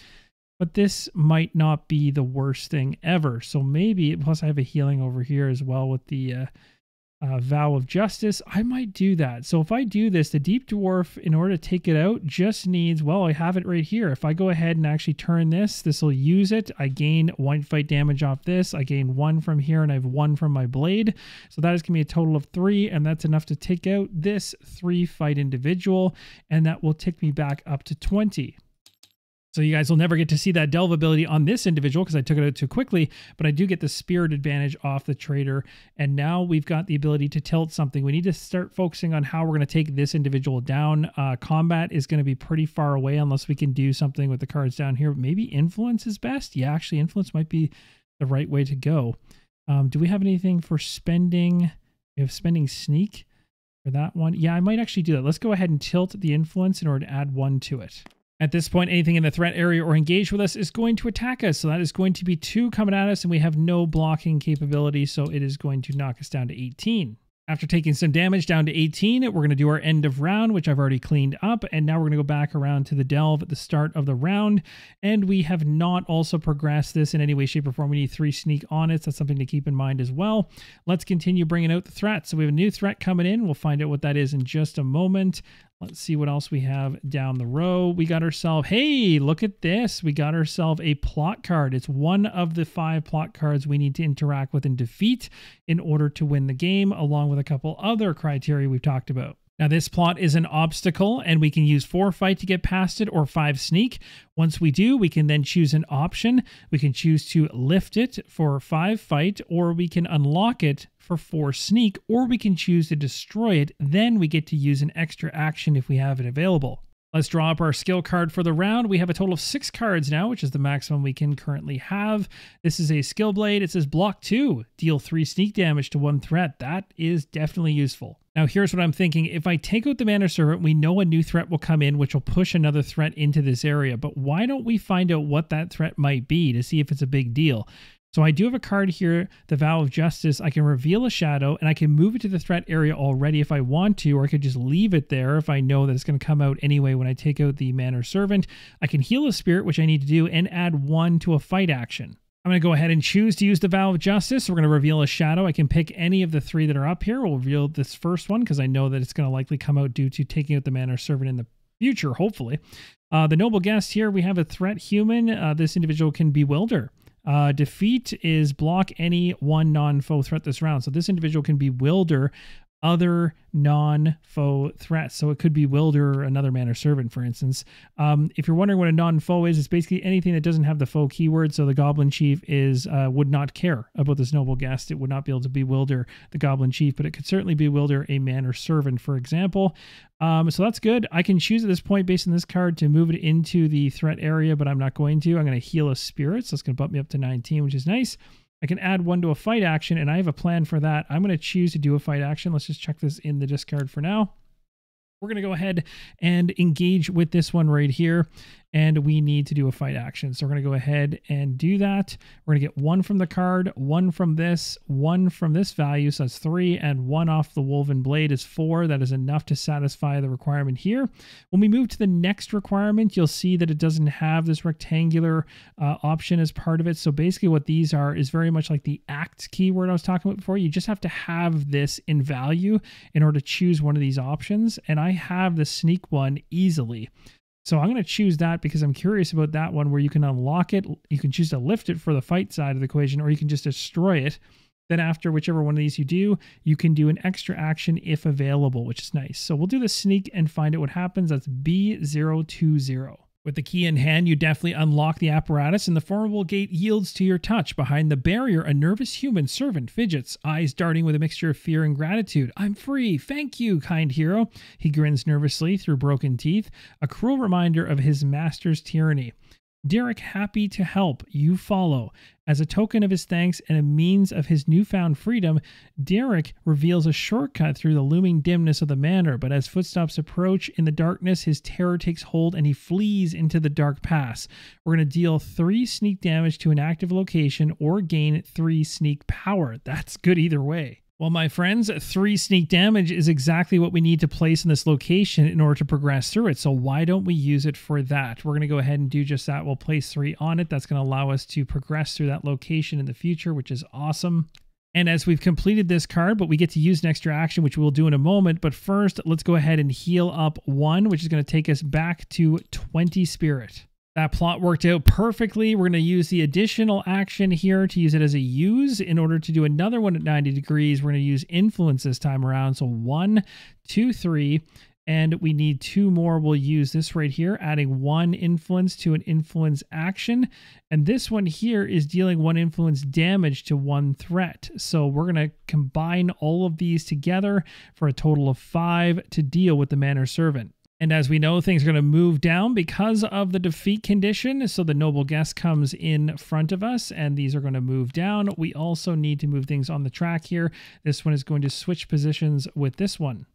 but this might not be the worst thing ever. So maybe, plus I have a healing over here as well with the Vow of Justice. I might do that. So if I do this, the Deep Dwarf, in order to take it out, just needs, well, I have it right here. If I go ahead and actually turn this, this will use it. I gain 1 fight damage off this. I gain 1 from here, and I have 1 from my blade. So that is going to be a total of 3, and that's enough to take out this 3 fight individual, and that will tick me back up to 20. So you guys will never get to see that delve ability on this individual because I took it out too quickly, but I do get the spirit advantage off the trader. And now we've got the ability to tilt something. We need to start focusing on how we're going to take this individual down. Combat is going to be pretty far away unless we can do something with the cards down here. Maybe influence is best. Yeah, actually influence might be the right way to go. Do we have anything for spending? We have spending sneak for that one. Yeah, I might actually do that. Let's go ahead and tilt the influence in order to add 1 to it. At this point, anything in the threat area or engage with us is going to attack us. So that is going to be 2 coming at us, and we have no blocking capability, so it is going to knock us down to 18. After taking some damage down to 18, we're going to do our end of round, which I've already cleaned up. And now we're going to go back around to the delve at the start of the round. And we have not also progressed this in any way, shape, or form. We need 3 sneak on it. So that's something to keep in mind as well. Let's continue bringing out the threats. So we have a new threat coming in. We'll find out what that is in just a moment. Let's see what else we have down the row. We got ourselves, hey, look at this. We got ourselves a plot card. It's one of the 5 plot cards we need to interact with and defeat in order to win the game, along with a couple other criteria we've talked about. Now, this plot is an obstacle, and we can use 4 fight to get past it or 5 sneak. Once we do, we can then choose an option. We can choose to lift it for 5 fight, or we can unlock it for 4 sneak, or we can choose to destroy it. Then we get to use an extra action if we have it available. Let's draw up our skill card for the round. We have a total of 6 cards now, which is the maximum we can currently have. This is a skill blade. It says block 2, deal 3 sneak damage to 1 threat. That is definitely useful. Now, here's what I'm thinking. If I take out the Manor Servant, we know a new threat will come in, which will push another threat into this area. But why don't we find out what that threat might be to see if it's a big deal? So I do have a card here, the Vow of Justice. I can reveal a shadow, and I can move it to the threat area already if I want to, or I could just leave it there if I know that it's going to come out anyway when I take out the Manor Servant. I can heal a spirit, which I need to do, and add 1 to a fight action. I'm going to go ahead and choose to use the Vow of Justice. We're going to reveal a shadow. I can pick any of the 3 that are up here. We'll reveal this first one because I know that it's going to likely come out due to taking out the Manor Servant in the future, hopefully. The Noble Guest here, we have a threat human. This individual can bewilder. Defeat is block any 1 non-foe threat this round. So this individual can bewilder other non-foe threats. So it could bewilder another Manor Servant, for instance. If you're wondering what a non-foe is, it's basically anything that doesn't have the foe keyword. So the Goblin Chief would not care about this Noble Guest. It would not be able to bewilder the Goblin Chief, but it could certainly bewilder a Manor Servant, for example. So that's good. I can choose at this point, based on this card, to move it into the threat area, but I'm not going to. I'm going to heal a spirit, so it's going to bump me up to 19, which is nice. I can add 1 to a fight action, and I have a plan for that. I'm going to choose to do a fight action. Let's just check this in the discard for now. We're going to go ahead and engage with this one right here, and we need to do a fight action. So we're going to go ahead and do that. We're going to get 1 from the card, 1 from this, 1 from this value, so that's 3, and 1 off the Woven Blade is 4. That is enough to satisfy the requirement here. When we move to the next requirement, you'll see that it doesn't have this rectangular option as part of it. So basically what these are is very much like the act keyword I was talking about before. You just have to have this in value in order to choose one of these options, and I have the sneak one easily. So I'm going to choose that because I'm curious about that one where you can unlock it. You can choose to lift it for the fight side of the equation, or you can just destroy it. Then after whichever one of these you do, you can do an extra action if available, which is nice. So we'll do the sneak and find out what happens. That's B020. With the key in hand, you deftly unlock the apparatus, and the formidable gate yields to your touch. Behind the barrier, a nervous human servant fidgets, eyes darting with a mixture of fear and gratitude. I'm free. Thank you, kind hero. He grins nervously through broken teeth, a cruel reminder of his master's tyranny. Derek, happy to help, you follow. As a token of his thanks and a means of his newfound freedom, Derek reveals a shortcut through the looming dimness of the manor, but as footsteps approach in the darkness, his terror takes hold and he flees into the dark pass. We're going to deal 3 sneak damage to an active location or gain 3 sneak power. That's good either way. Well, my friends, 3 sneak damage is exactly what we need to place in this location in order to progress through it. So why don't we use it for that? We're going to go ahead and do just that. We'll place 3 on it. That's going to allow us to progress through that location in the future, which is awesome. And as we've completed this card, but we get to use an extra action, which we'll do in a moment. But first, let's go ahead and heal up 1, which is going to take us back to 20 spirit. That plot worked out perfectly. We're going to use the additional action here to use it as a use. In order to do another one at 90 degrees, we're going to use influence this time around. So 1, 2, 3, and we need 2 more. We'll use this right here, adding 1 influence to an influence action. And this one here is dealing 1 influence damage to 1 threat. So we're going to combine all of these together for a total of 5 to deal with the Manor Servant. And as we know, things are going to move down because of the defeat condition. So the Noble Guest comes in front of us, and these are going to move down. We also need to move things on the track here. This one is going to switch positions with this one.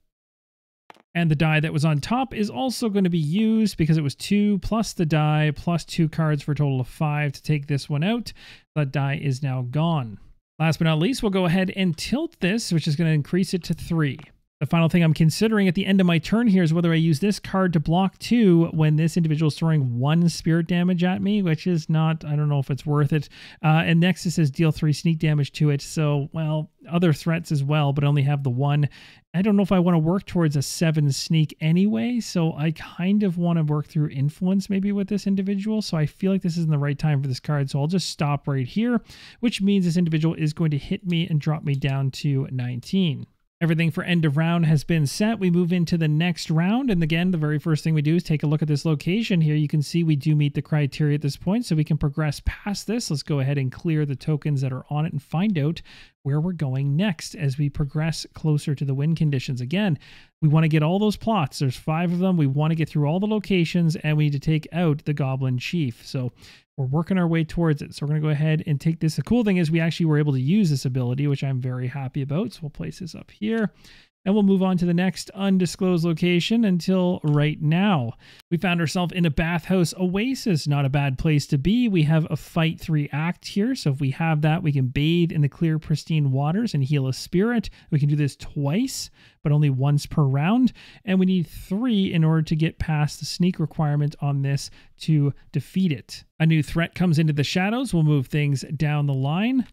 And the die that was on top is also going to be used because it was 2 plus the die plus 2 cards for a total of 5 to take this one out. That die is now gone. Last but not least, we'll go ahead and tilt this, which is going to increase it to 3. The final thing I'm considering at the end of my turn here is whether I use this card to block 2 when this individual is throwing 1 spirit damage at me, which is not, I don't know if it's worth it. And next it says deal 3 sneak damage to it. So, well, other threats as well, but I only have the 1. I don't know if I want to work towards a 7 sneak anyway, so I kind of want to work through influence maybe with this individual. So I feel like this isn't the right time for this card, so I'll just stop right here, which means this individual is going to hit me and drop me down to 19. Everything for end of round has been set. We move into the next round. And again, the very first thing we do is take a look at this location here. You can see we do meet the criteria at this point, so we can progress past this. Let's go ahead and clear the tokens that are on it and find out where we're going next as we progress closer to the win conditions. Again, we want to get all those plots. There's 5 of them. We want to get through all the locations, and we need to take out the Goblin Chief. So we're working our way towards it. So we're going to go ahead and take this. The cool thing is we actually were able to use this ability, which I'm very happy about. So we'll place this up here. And we'll move on to the next undisclosed location until right now. We found ourselves in a bathhouse oasis. Not a bad place to be. We have a fight 3 act here. So if we have that, we can bathe in the clear, pristine waters and heal a spirit. We can do this twice, but only once per round. And we need 3 in order to get past the sneak requirement on this to defeat it. A new threat comes into the shadows. We'll move things down the line.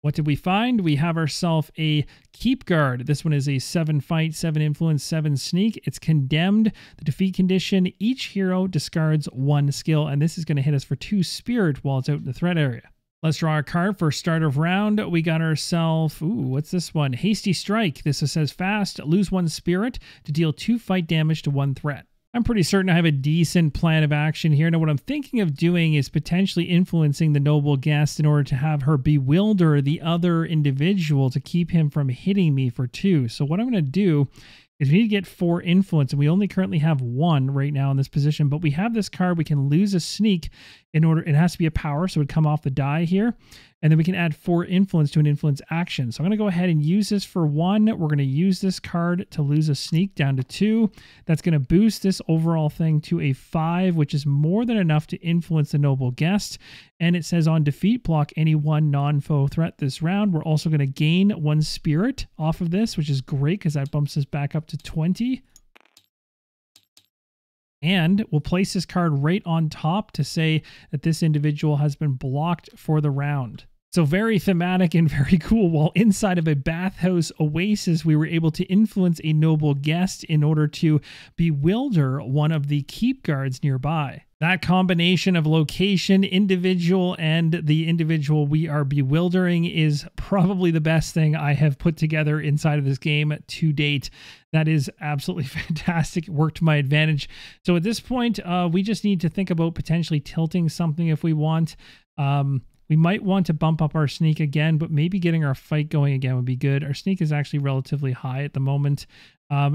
What did we find? We have ourselves a keep guard. This one is a 7 fight, 7 influence, 7 sneak. It's condemned. The defeat condition, each hero discards 1 skill, and this is going to hit us for 2 spirit while it's out in the threat area. Let's draw our card for start of round. We got ourselves, what's this one? Hasty Strike. This says fast, lose 1 spirit to deal 2 fight damage to 1 threat. I'm pretty certain I have a decent plan of action here. Now, what I'm thinking of doing is potentially influencing the noble guest in order to have her bewilder the other individual to keep him from hitting me for 2. So what I'm going to do is we need to get 4 influence, and we only currently have 1 right now in this position, but we have this card. We can lose a sneak in order, it has to be a power, so it would come off the die here, and then we can add 4 influence to an influence action. So I'm going to go ahead and use this for 1. We're going to use this card to lose a sneak down to 2. That's going to boost this overall thing to a 5, which is more than enough to influence the noble guest. And it says on defeat, block any 1 non-foe threat this round. We're also going to gain 1 spirit off of this, which is great because that bumps us back up to 20. And we'll place this card right on top to say that this individual has been blocked for the round. So very thematic and very cool. While inside of a bathhouse oasis, we were able to influence a noble guest in order to bewilder one of the keep guards nearby. That combination of location, individual, and the individual we are bewildering is probably the best thing I have put together inside of this game to date. That is absolutely fantastic. It worked to my advantage. So at this point, we just need to think about potentially tilting something if we want. We might want to bump up our sneak again, but maybe getting our fight going again would be good. Our sneak is actually relatively high at the moment.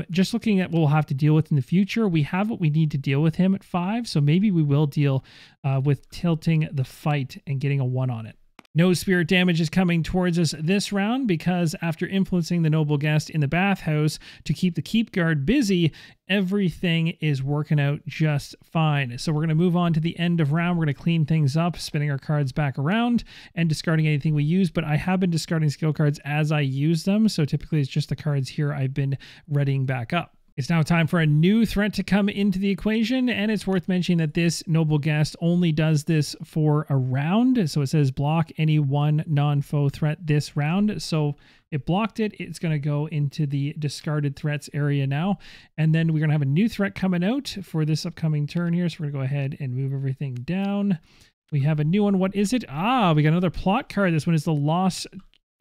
Just looking at what we'll have to deal with in the future, we have what we need to deal with him at 5, so maybe we will deal with tilting the fight and getting a 1 on it. No spirit damage is coming towards us this round because after influencing the noble guest in the bathhouse to keep the keep guard busy, everything is working out just fine. So we're going to move on to the end of round. We're going to clean things up, spinning our cards back around and discarding anything we use, but I have been discarding skill cards as I use them. So typically it's just the cards here I've been readying back up. It's now time for a new threat to come into the equation, and it's worth mentioning that this noble guest only does this for a round. So it says block any 1 non-foe threat this round. So it blocked it. It's going to go into the discarded threats area now. And then we're going to have a new threat coming out for this upcoming turn here. So we're going to go ahead and move everything down. We have a new one. What is it? We got another plot card. This one is the Lost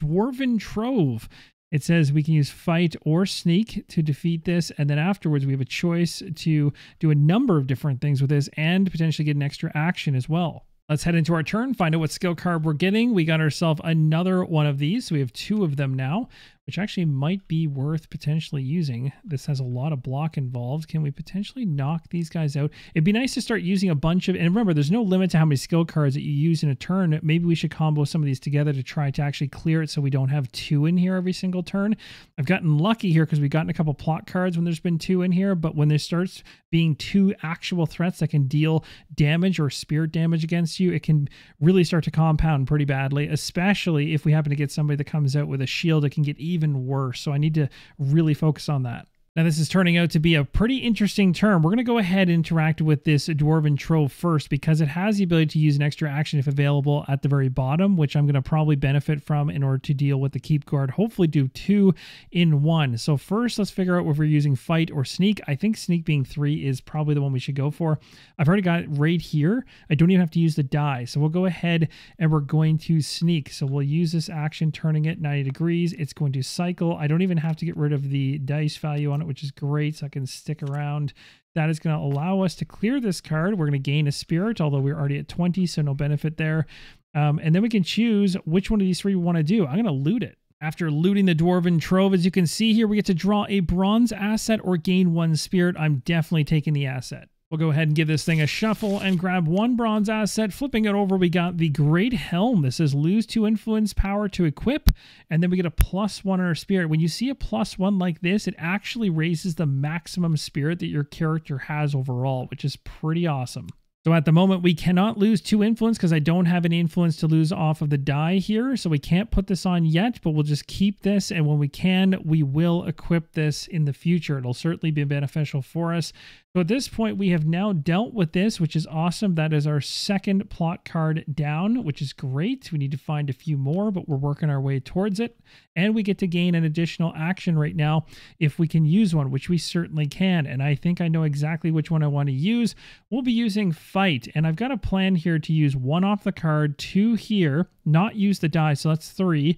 Dwarven Trove. It says we can use fight or sneak to defeat this, and then afterwards we have a choice to do a number of different things with this and potentially get an extra action as well. Let's head into our turn, find out what skill card we're getting. We got ourselves another one of these, so we have 2 of them now. which actually might be worth potentially using. This has a lot of block involved. Can we potentially knock these guys out? It'd be nice to start using a bunch of, and remember, there's no limit to how many skill cards that you use in a turn. Maybe we should combo some of these together to try to actually clear it so we don't have 2 in here every single turn. I've gotten lucky here because we've gotten a couple plot cards when there's been 2 in here, but when there starts being 2 actual threats that can deal damage or spirit damage against you, it can really start to compound pretty badly, especially if we happen to get somebody that comes out with a shield that can get even worse. So I need to really focus on that. Now, this is turning out to be a pretty interesting turn. We're going to go ahead and interact with this Dwarven Trove first because it has the ability to use an extra action if available at the very bottom, which I'm going to probably benefit from in order to deal with the Keep Guard. Hopefully do 2 in 1. So first, let's figure out if we're using Fight or Sneak. I think Sneak being 3 is probably the one we should go for. I've already got it right here. I don't even have to use the die. So we'll go ahead and we're going to Sneak. So we'll use this action, turning it 90 degrees. It's going to cycle. I don't even have to get rid of the dice value on it, which is great, so I can stick around. That is going to allow us to clear this card. We're going to gain a spirit, although we're already at 20, so no benefit there. And then we can choose which one of these 3 we want to do. I'm going to loot it. After looting the Dwarven Trove, as you can see here, we get to draw a bronze asset or gain 1 spirit. I'm definitely taking the asset. We'll go ahead and give this thing a shuffle and grab 1 bronze asset. Flipping it over, we got the Great Helm. This says lose 2 influence power to equip, and then we get a +1 on our spirit. When you see a +1 like this, it actually raises the maximum spirit that your character has overall, which is pretty awesome. So at the moment, we cannot lose 2 influence because I don't have any influence to lose off of the die here. So we can't put this on yet, but we'll just keep this. And when we can, we will equip this in the future. It'll certainly be beneficial for us. So at this point, we have now dealt with this, which is awesome. That is our 2nd plot card down, which is great. We need to find a few more, but we're working our way towards it. And we get to gain an additional action right now if we can use one, which we certainly can. And I think I know exactly which one I want to use. We'll be using Fight. And I've got a plan here to use 1 off the card, 2 here, not use the die. So that's 3,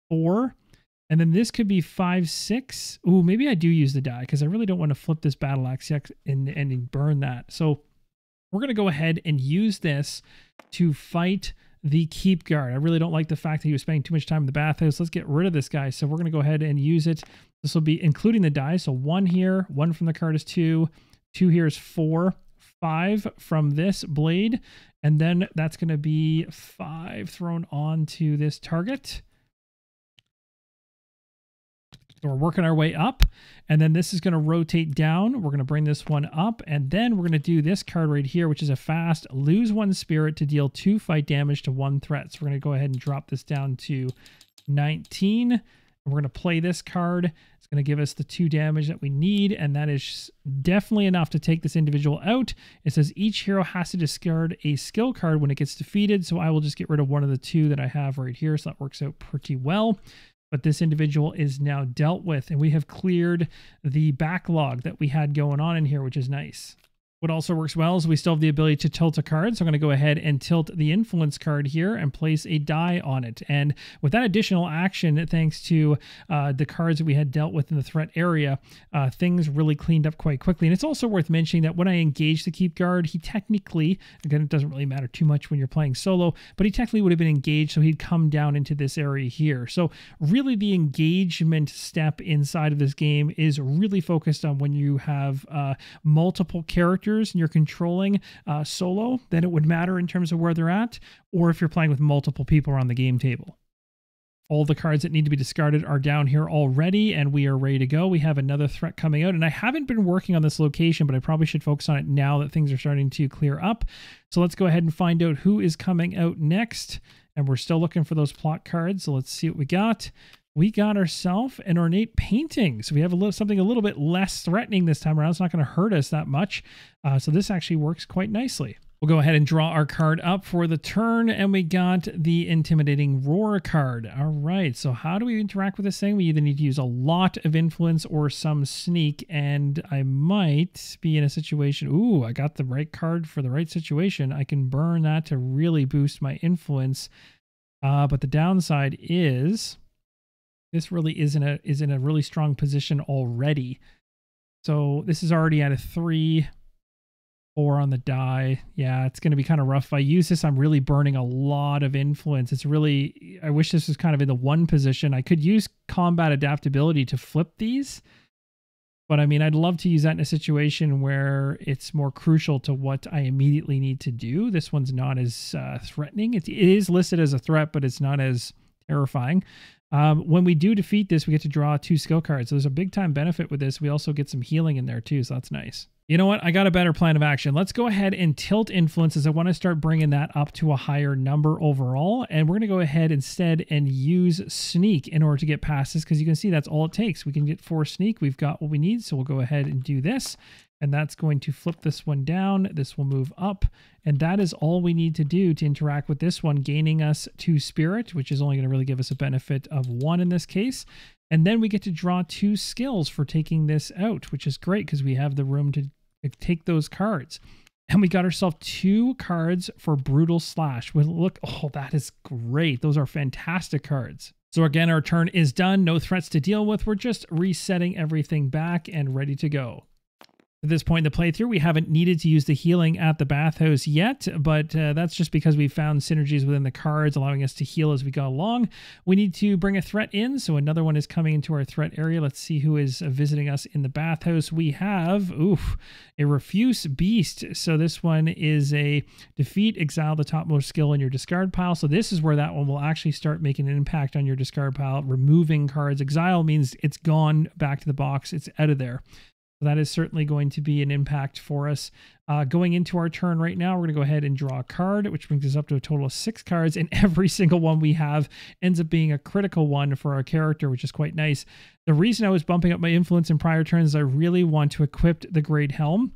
4. And then this could be 5, 6. Ooh, maybe I do use the die because I really don't want to flip this battle axe yet and burn that. So we're going to go ahead and use this to fight the Keep Guard. I really don't like the fact that he was spending too much time in the bathhouse. Let's get rid of this guy. So we're going to go ahead and use it. This will be including the die. So 1 here, 1 from the card is 2, 2 here is 4, 5 from this blade. And then that's going to be 5 thrown onto this target. So we're working our way up, and then this is going to rotate down. We're going to bring this one up, and then we're going to do this card right here, which is a fast, lose 1 spirit to deal 2 fight damage to 1 threat. So we're going to go ahead and drop this down to 19. And we're going to play this card. It's going to give us the 2 damage that we need, and that is definitely enough to take this individual out. It says each hero has to discard a skill card when it gets defeated, so I will just get rid of one of the 2 that I have right here, so that works out pretty well. But this individual is now dealt with, and we have cleared the backlog that we had going on in here, which is nice. What also works well is we still have the ability to tilt a card. So I'm going to go ahead and tilt the influence card here and place a die on it. And with that additional action, thanks to the cards that we had dealt with in the threat area, things really cleaned up quite quickly. And it's also worth mentioning that when I engage the Keep Guard, he technically, again, it doesn't really matter too much when you're playing solo, but he technically would have been engaged, so he'd come down into this area here. So really the engagement step inside of this game is really focused on when you have multiple characters and you're controlling solo, then it would matter in terms of where they're at, or if you're playing with multiple people around the game table. All the cards that need to be discarded are down here already, and we are ready to go. We have another threat coming out, and I haven't been working on this location, but I probably should focus on it now that things are starting to clear up. So let's go ahead and find out who is coming out next, and we're still looking for those plot cards, so let's see what we got. We got ourselves an ornate painting. So we have something a little bit less threatening this time around. It's not going to hurt us that much. So this actually works quite nicely. We'll go ahead and draw our card up for the turn, and we got the Intimidating Roar card. All right, so how do we interact with this thing? We either need to use a lot of influence or some sneak, and I might be in a situation... Ooh, I got the right card for the right situation. I can burn that to really boost my influence. But the downside is... this really is in a really strong position already. So this is already at a 3. 4 on the die. Yeah, it's going to be kind of rough. If I use this, I'm really burning a lot of influence. It's really, I wish this was kind of in the 1 position. I could use combat adaptability to flip these. But I mean, I'd love to use that in a situation where it's more crucial to what I immediately need to do. This one's not as threatening. It is listed as a threat, but it's not as terrifying. When we do defeat this, we get to draw 2 skill cards. So there's a big time benefit with this. We also get some healing in there too, so that's nice. You know what? I got a better plan of action. Let's go ahead and tilt influences. I want to start bringing that up to a higher number overall. And we're going to go ahead instead and use sneak in order to get past this, because you can see that's all it takes. We can get 4 sneak. We've got what we need. So we'll go ahead and do this. And that's going to flip this one down. This will move up. And that is all we need to do to interact with this one, gaining us 2 spirit, which is only going to really give us a benefit of 1 in this case. And then we get to draw 2 skills for taking this out, which is great because we have the room to take those cards. And we got ourselves 2 cards for Brutal Slash. Well, look, oh, that is great. Those are fantastic cards. So again, our turn is done. No threats to deal with. We're just resetting everything back and ready to go. At this point in the playthrough, we haven't needed to use the healing at the bathhouse yet, but that's just because we found synergies within the cards, allowing us to heal as we go along. We need to bring a threat in, so another one is coming into our threat area. Let's see who is visiting us in the bathhouse. We have, a Refuse Beast. So this one is a defeat, exile the topmost skill in your discard pile. So this is where that one will actually start making an impact on your discard pile, removing cards. Exile means it's gone back to the box, it's out of there. That is certainly going to be an impact for us. Going into our turn right now, we're going to go ahead and draw a card, which brings us up to a total of 6 cards, and every single one we have ends up being a critical one for our character, which is quite nice. The reason I was bumping up my influence in prior turns is I really want to equip the Great Helm.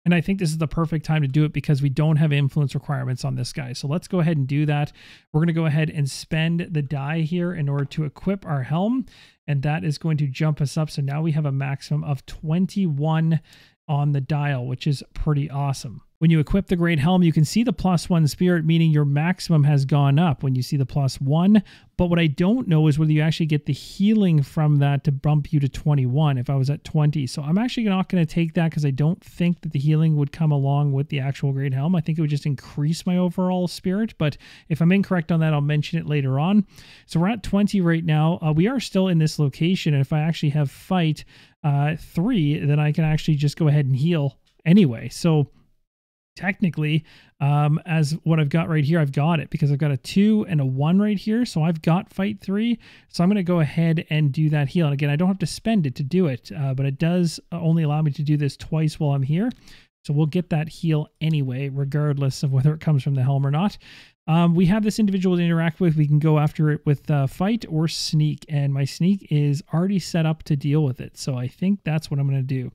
And I think this is the perfect time to do it because we don't have influence requirements on this guy. So let's go ahead and do that. We're going to go ahead and spend the die here in order to equip our helm. And that is going to jump us up. So now we have a maximum of 21 on the dial, which is pretty awesome. When you equip the Great Helm, you can see the +1 spirit, meaning your maximum has gone up when you see the +1. But what I don't know is whether you actually get the healing from that to bump you to 21 if I was at 20. So I'm actually not going to take that because I don't think that the healing would come along with the actual Great Helm. I think it would just increase my overall spirit. But if I'm incorrect on that, I'll mention it later on. So we're at 20 right now. We are still in this location. And if I actually have fight 3, then I can actually just go ahead and heal anyway. So technically, as what I've got right here, I've got it because I've got a 2 and a 1 right here. So I've got fight 3. So I'm going to go ahead and do that heal. And again, I don't have to spend it to do it, but it does only allow me to do this twice while I'm here. So we'll get that heal anyway, regardless of whether it comes from the helm or not. We have this individual to interact with. We can go after it with fight or sneak. And my sneak is already set up to deal with it. So I think that's what I'm going to do.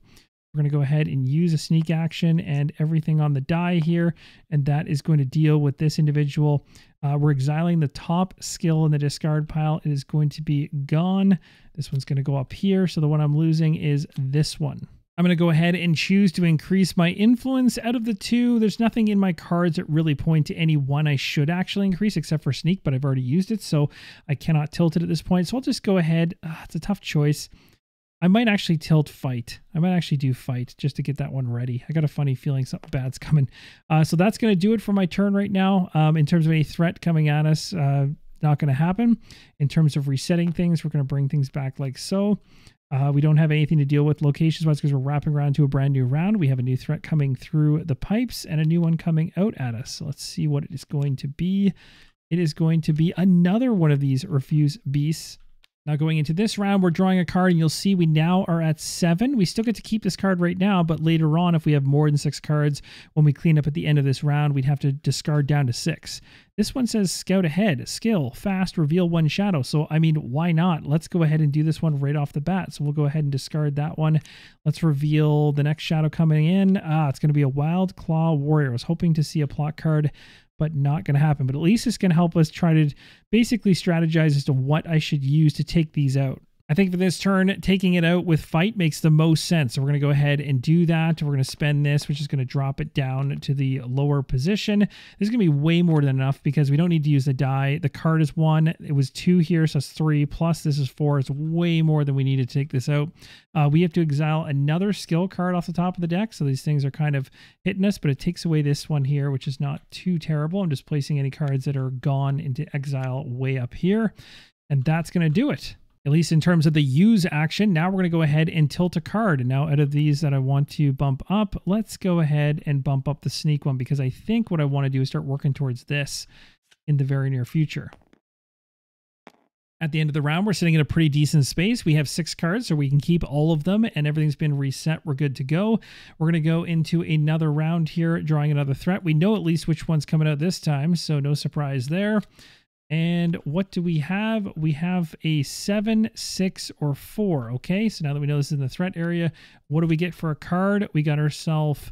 We're going to go ahead and use a sneak action and everything on the die here, and that is going to deal with this individual. We're exiling the top skill in the discard pile. It is going to be gone. This one's going to go up here, so the one I'm losing is this one. I'm going to go ahead and choose to increase my influence. Out of the 2, there's nothing in my cards that really point to any one I should actually increase, except for sneak, but I've already used it, so I cannot tilt it at this point. So I'll just go ahead. It's a tough choice. I might actually tilt fight. I might actually do fight just to get that one ready. I got a funny feeling something bad's coming. So that's going to do it for my turn right now. In terms of any threat coming at us, not going to happen. In terms of resetting things, we're going to bring things back like so. We don't have anything to deal with locations-wise because we're wrapping around to a brand new round. We have a new threat coming through the pipes and a new one coming out at us. So let's see what it is going to be. It is going to be another one of these Refuse Beasts. Now going into this round, we're drawing a card, and you'll see we now are at 7. We still get to keep this card right now, but later on, if we have more than 6 cards, when we clean up at the end of this round, we'd have to discard down to 6. This one says Scout Ahead, Skill, Fast, Reveal 1 Shadow. So, I mean, why not? Let's go ahead and do this one right off the bat. So we'll go ahead and discard that one. Let's reveal the next shadow coming in. It's going to be a Wild Claw Warrior. I was hoping to see a plot card, but not going to happen. But at least it's going to help us try to basically strategize as to what I should use to take these out. I think for this turn, taking it out with fight makes the most sense. So we're going to go ahead and do that. We're going to spend this, which is going to drop it down to the lower position. This is going to be way more than enough because we don't need to use the die. The card is 1. It was 2 here, so it's 3. Plus this is 4. It's way more than we need to take this out. We have to exile another skill card off the top of the deck. So these things are kind of hitting us, but it takes away this one here, which is not too terrible. I'm just placing any cards that are gone into exile way up here. And that's going to do it. At least in terms of the use action. Now we're going to go ahead and tilt a card. And now out of these that I want to bump up, let's go ahead and bump up the sneak one, because I think what I want to do is start working towards this in the very near future. At the end of the round, we're sitting in a pretty decent space. We have 6 cards, so we can keep all of them, and everything's been reset. We're good to go. We're going to go into another round here, drawing another threat. We know at least which one's coming out this time, so no surprise there. And what do we have? We have a 7, 6, or 4. Okay, so now that we know this is in the threat area, what do we get for a card? We got ourselves,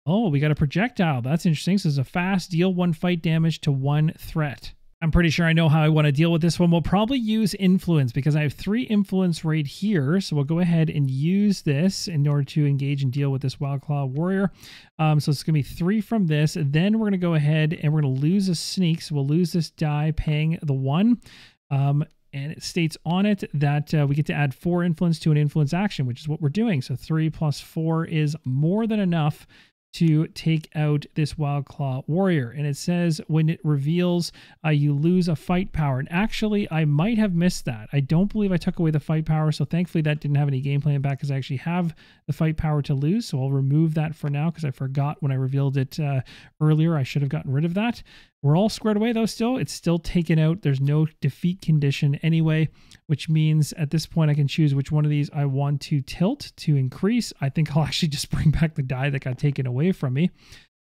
oh, we got a projectile. That's interesting. So it's a fast, deal 1 fight damage to 1 threat. I'm pretty sure I know how I want to deal with this one. We'll probably use influence because I have 3 influence right here. So we'll go ahead and use this in order to engage and deal with this Wildclaw Warrior. So it's going to be 3 from this. Then we're going to go ahead and we're going to lose a sneak. So we'll lose this die paying the 1. And it states on it that we get to add 4 influence to an influence action, which is what we're doing. So 3 plus 4 is more than enough to take out this Wildclaw Warrior. And it says when it reveals, you lose a fight power. And actually, I might have missed that. I don't believe I took away the fight power, so thankfully that didn't have any gameplay impact because I actually have the fight power to lose. So I'll remove that for now because I forgot when I revealed it earlier. I should have gotten rid of that. We're all squared away though still. It's still taken out. There's no defeat condition anyway, which means at this point I can choose which one of these I want to tilt to increase. I think I'll actually just bring back the die that got taken away from me.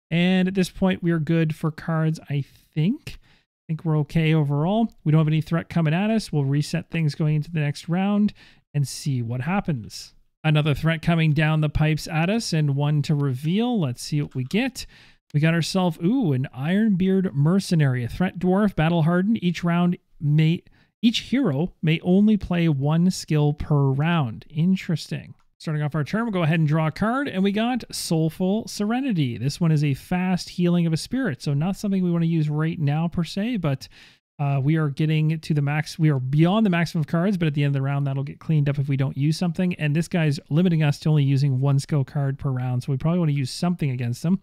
And at this point we are good for cards, I think. I think we're okay overall. We don't have any threat coming at us. We'll reset things going into the next round and see what happens. Another threat coming down the pipes at us and one to reveal. Let's see what we get. We got ourselves, ooh, an Ironbeard Mercenary, a threat dwarf, battle hardened. Each hero may only play 1 skill per round. Interesting. Starting off our turn, we'll go ahead and draw a card, and we got Soulful Serenity. This one is a fast healing of a spirit, so not something we want to use right now per se, but we are getting to the max. We are beyond the maximum of cards, but at the end of the round, that'll get cleaned up if we don't use something. And this guy's limiting us to only using 1 skill card per round, so we probably want to use something against them.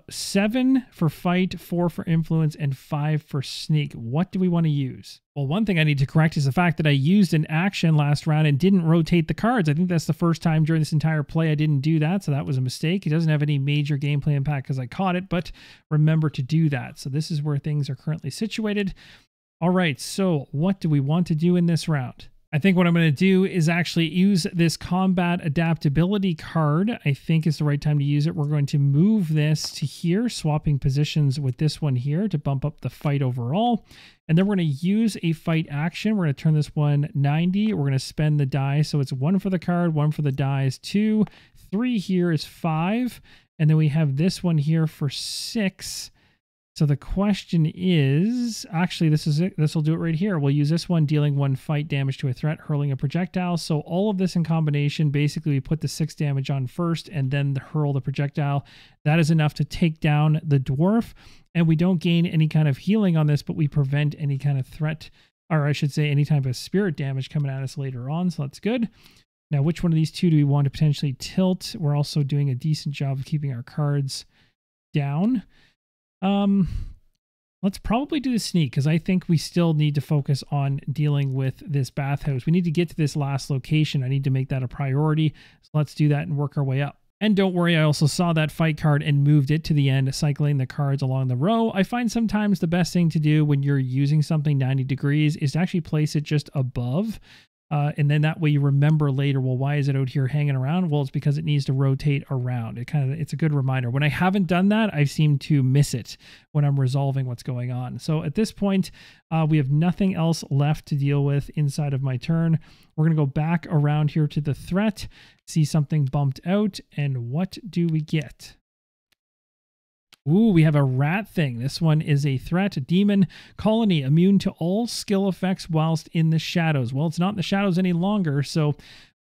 7 for fight, 4 for influence, and 5 for sneak. What do we want to use? Well, one thing I need to correct is the fact that I used an action last round and didn't rotate the cards. I think that's the first time during this entire play I didn't do that, so that was a mistake. It doesn't have any major gameplay impact because I caught it, but remember to do that. So this is where things are currently situated. All right, so what do we want to do in this round? I think what I'm going to do is actually use this combat adaptability card. I think is the right time to use it. We're going to move this to here, swapping positions with this one here to bump up the fight overall. And then we're going to use a fight action. We're going to turn this one 90. We're going to spend the die. So it's 1 for the card, 1 for the die is 2. 3 here is 5. And then we have this one here for 6. So the question is, actually, this is it. This will do it right here. We'll use this one, dealing 1 fight damage to a threat, hurling a projectile. So all of this in combination, basically we put the 6 damage on first and then hurl the projectile. That is enough to take down the dwarf. And we don't gain any kind of healing on this, but we prevent any kind of threat, or I should say any type of spirit damage coming at us later on. So that's good. Now, which one of these 2 do we want to potentially tilt? We're also doing a decent job of keeping our cards down. Let's probably do the sneak because I think we still need to focus on dealing with this bathhouse. We need to get to this last location. I need to make that a priority. So let's do that and work our way up. And don't worry, I also saw that fight card and moved it to the end, cycling the cards along the row. I find sometimes the best thing to do when you're using something 90 degrees is to actually place it just above. And then that way you remember later, well, why is it out here hanging around? Well, it's because it needs to rotate around. It's a good reminder. When I haven't done that, I seem to miss it when I'm resolving what's going on. So at this point, we have nothing else left to deal with inside of my turn. We're going to go back around here to the threat, see something bumped out, and what do we get? Ooh, we have a rat thing. This one is a threat, a demon colony, immune to all skill effects whilst in the shadows. Well, it's not in the shadows any longer, so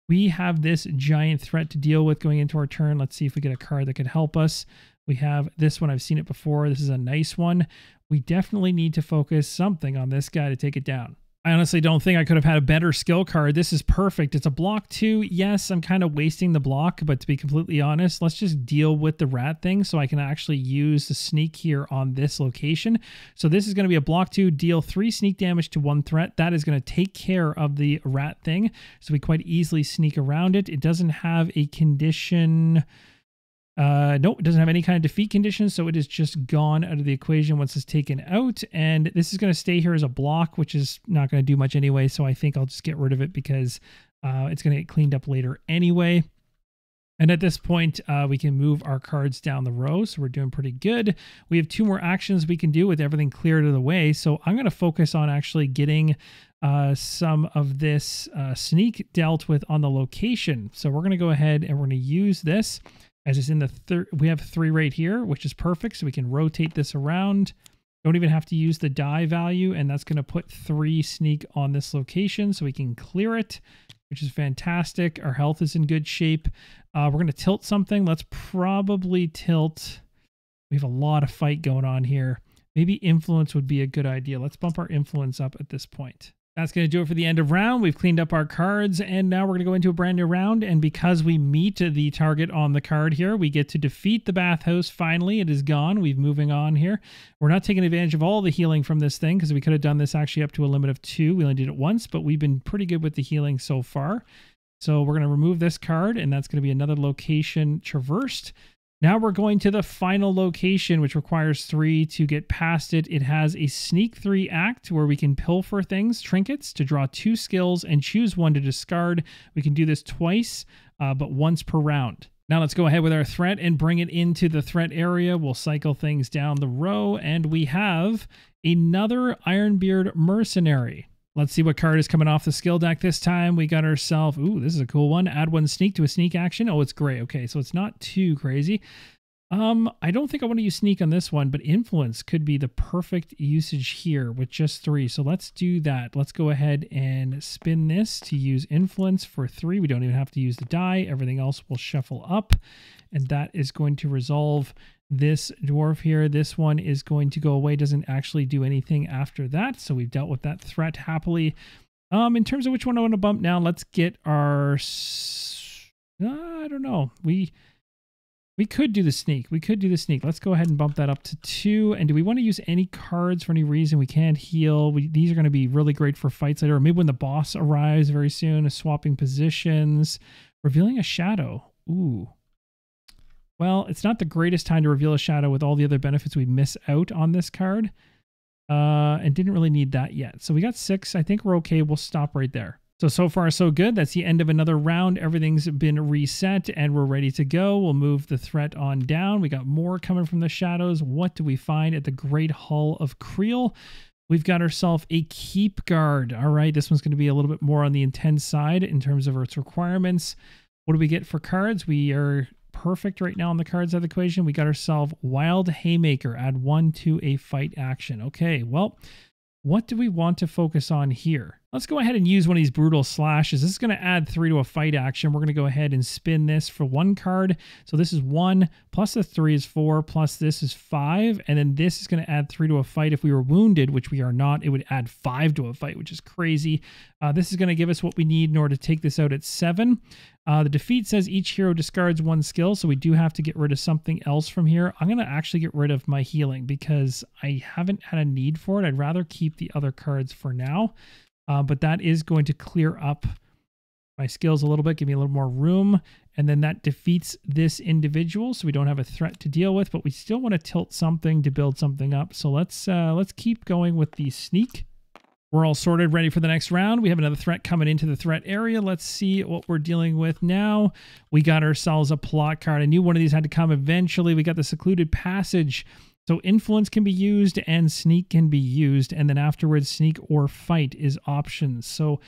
we have this giant threat to deal with going into our turn. Let's see if we get a card that could help us. We have this one. I've seen it before. This is a nice one. We definitely need to focus something on this guy to take it down. I honestly don't think I could have had a better skill card. This is perfect. It's a block 2. Yes, I'm kind of wasting the block, but to be completely honest, let's just deal with the rat thing so I can actually use the sneak here on this location. So this is going to be a block 2, deal 3 sneak damage to 1 threat. That is going to take care of the rat thing. So we quite easily sneak around it. It doesn't have a condition... Nope, it doesn't have any kind of defeat condition, so it is just gone out of the equation once it's taken out. And this is going to stay here as a block, which is not going to do much anyway, so I think I'll just get rid of it because it's going to get cleaned up later anyway. And at this point, we can move our cards down the row, so we're doing pretty good. We have 2 more actions we can do with everything cleared out of the way, so I'm going to focus on actually getting some of this sneak dealt with on the location. So we're going to go ahead and we're going to use this. As it's in the third, we have 3 right here, which is perfect. So we can rotate this around. Don't even have to use the die value. And that's going to put 3 sneak on this location so we can clear it, which is fantastic. Our health is in good shape. We're going to tilt something. Let's probably tilt. We have a lot of fight going on here. Maybe influence would be a good idea. Let's bump our influence up at this point. That's going to do it for the end of round. We've cleaned up our cards, and now we're going to go into a brand new round. And because we meet the target on the card here, we get to defeat the bathhouse. Finally, it is gone. We're moving on here. We're not taking advantage of all the healing from this thing because we could have done this actually up to a limit of 2. We only did it once, but we've been pretty good with the healing so far. So we're going to remove this card, and that's going to be another location traversed. Now we're going to the final location, which requires 3 to get past it. It has a sneak 3 act where we can pilfer things, trinkets, to draw 2 skills and choose 1 to discard. We can do this twice, but once per round. Now let's go ahead with our threat and bring it into the threat area. We'll cycle things down the row, and we have another Ironbeard Mercenary. Let's see what card is coming off the skill deck this time. We got ourselves, ooh, this is a cool one. Add 1 sneak to a sneak action. Oh, it's great. Okay, so it's not too crazy. I don't think I want to use sneak on this one, but influence could be the perfect usage here with just 3. So let's do that. Let's go ahead and spin this to use influence for 3. We don't even have to use the die. Everything else will shuffle up, and that is going to resolve this dwarf here. This one is going to go away, doesn't actually do anything after that. So we've dealt with that threat happily. In terms of which one I want to bump now, let's get our, I don't know. We could do the sneak. We could do the sneak. Let's go ahead and bump that up to 2. And do we want to use any cards for any reason? We can't heal. These are going to be really great for fights later. Or maybe when the boss arrives very soon, swapping positions, revealing a shadow. Ooh. Well, it's not the greatest time to reveal a shadow with all the other benefits we miss out on this card. And didn't really need that yet. So we got 6. I think we're okay. We'll stop right there. So far, so good. That's the end of another round. Everything's been reset and we're ready to go. We'll move the threat on down. We got more coming from the shadows. What do we find at the Great Hall of Kreel? We've got ourselves a keep guard. All right, this one's going to be a little bit more on the intense side in terms of its requirements. What do we get for cards? We are perfect right now on the cards of the equation. We got ourselves Wild Haymaker. Add 1 to a fight action. Okay, well, what do we want to focus on here? Let's go ahead and use one of these brutal slashes. This is going to add 3 to a fight action. We're going to go ahead and spin this for 1 card. So this is 1, plus the 3 is 4, plus this is 5. And then this is going to add 3 to a fight. If we were wounded, which we are not, it would add 5 to a fight, which is crazy. This is going to give us what we need in order to take this out at 7. The defeat says each hero discards 1 skill, so we do have to get rid of something else from here. I'm going to actually get rid of my healing because I haven't had a need for it. I'd rather keep the other cards for now. But that is going to clear up my skills a little bit, give me a little more room. And then that defeats this individual, so we don't have a threat to deal with, but we still want to tilt something to build something up. So let's keep going with the sneak. We're all sorted, ready for the next round. We have another threat coming into the threat area. Let's see what we're dealing with now. We got ourselves a plot card. I knew one of these had to come eventually. We got the Secluded Passage. So influence can be used and sneak can be used. And then afterwards, sneak or fight is options. So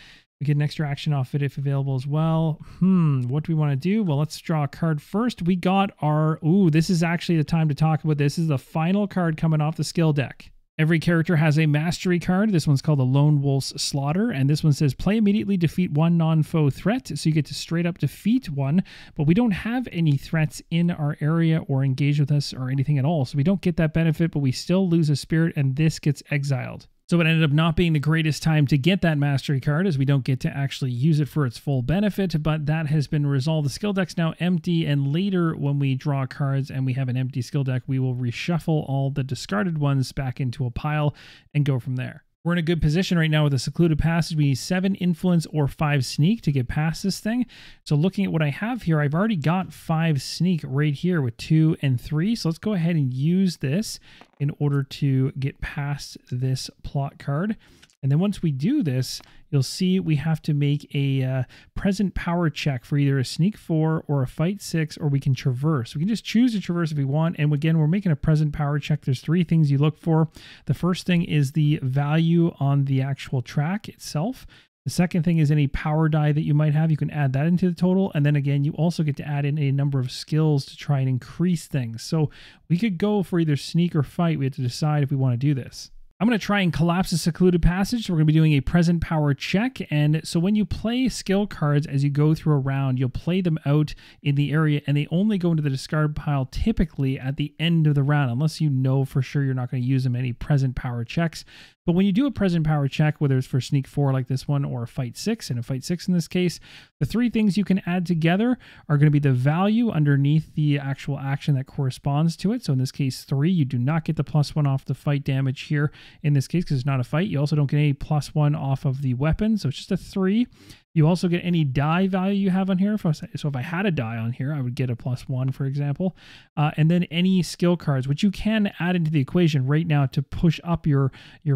We get an extra action off it if available as well. What do we want to do? Well, let's draw a card first. We got our... Ooh, this is actually the time to talk about this. This is the final card coming off the skill deck. Every character has a mastery card. This one's called the Lone Wolf's Slaughter, and this one says play immediately, defeat one non-foe threat. So you get to straight up defeat one, but we don't have any threats in our area or engage with us or anything at all. So we don't get that benefit, but we still lose a spirit, and this gets exiled. So it ended up not being the greatest time to get that mastery card, as we don't get to actually use it for its full benefit, but that has been resolved. The skill deck's now empty, and later when we draw cards and we have an empty skill deck, we will reshuffle all the discarded ones back into a pile and go from there. We're in a good position right now with a secluded passage. We need 7 influence or 5 sneak to get past this thing. So looking at what I have here, I've already got 5 sneak right here with 2 and 3. So let's go ahead and use this in order to get past this plot card. And then once we do this, you'll see we have to make a present power check for either a sneak 4 or a fight 6, or we can traverse. We can just choose to traverse if we want. And again, we're making a present power check. There's 3 things you look for. The first thing is the value on the actual track itself. The second thing is any power die that you might have. You can add that into the total. And then again, you also get to add in a number of skills to try and increase things. So we could go for either sneak or fight. We have to decide if we want to do this. I'm going to try and collapse a secluded passage. So we're going to be doing a present power check. And so when you play skill cards as you go through a round, you'll play them out in the area, and they only go into the discard pile typically at the end of the round, unless you know for sure you're not going to use them any present power checks. But when you do a present power check, whether it's for sneak 4 like this one or a fight 6, and a fight 6 in this case, the 3 things you can add together are going to be the value underneath the actual action that corresponds to it. So in this case 3, you do not get the +1 off the fight damage here in this case because it's not a fight. You also don't get any +1 off of the weapon, so it's just a 3. You also get any die value you have on here. So if I had a die on here, I would get a +1, for example. And then any skill cards, which you can add into the equation right now to push up your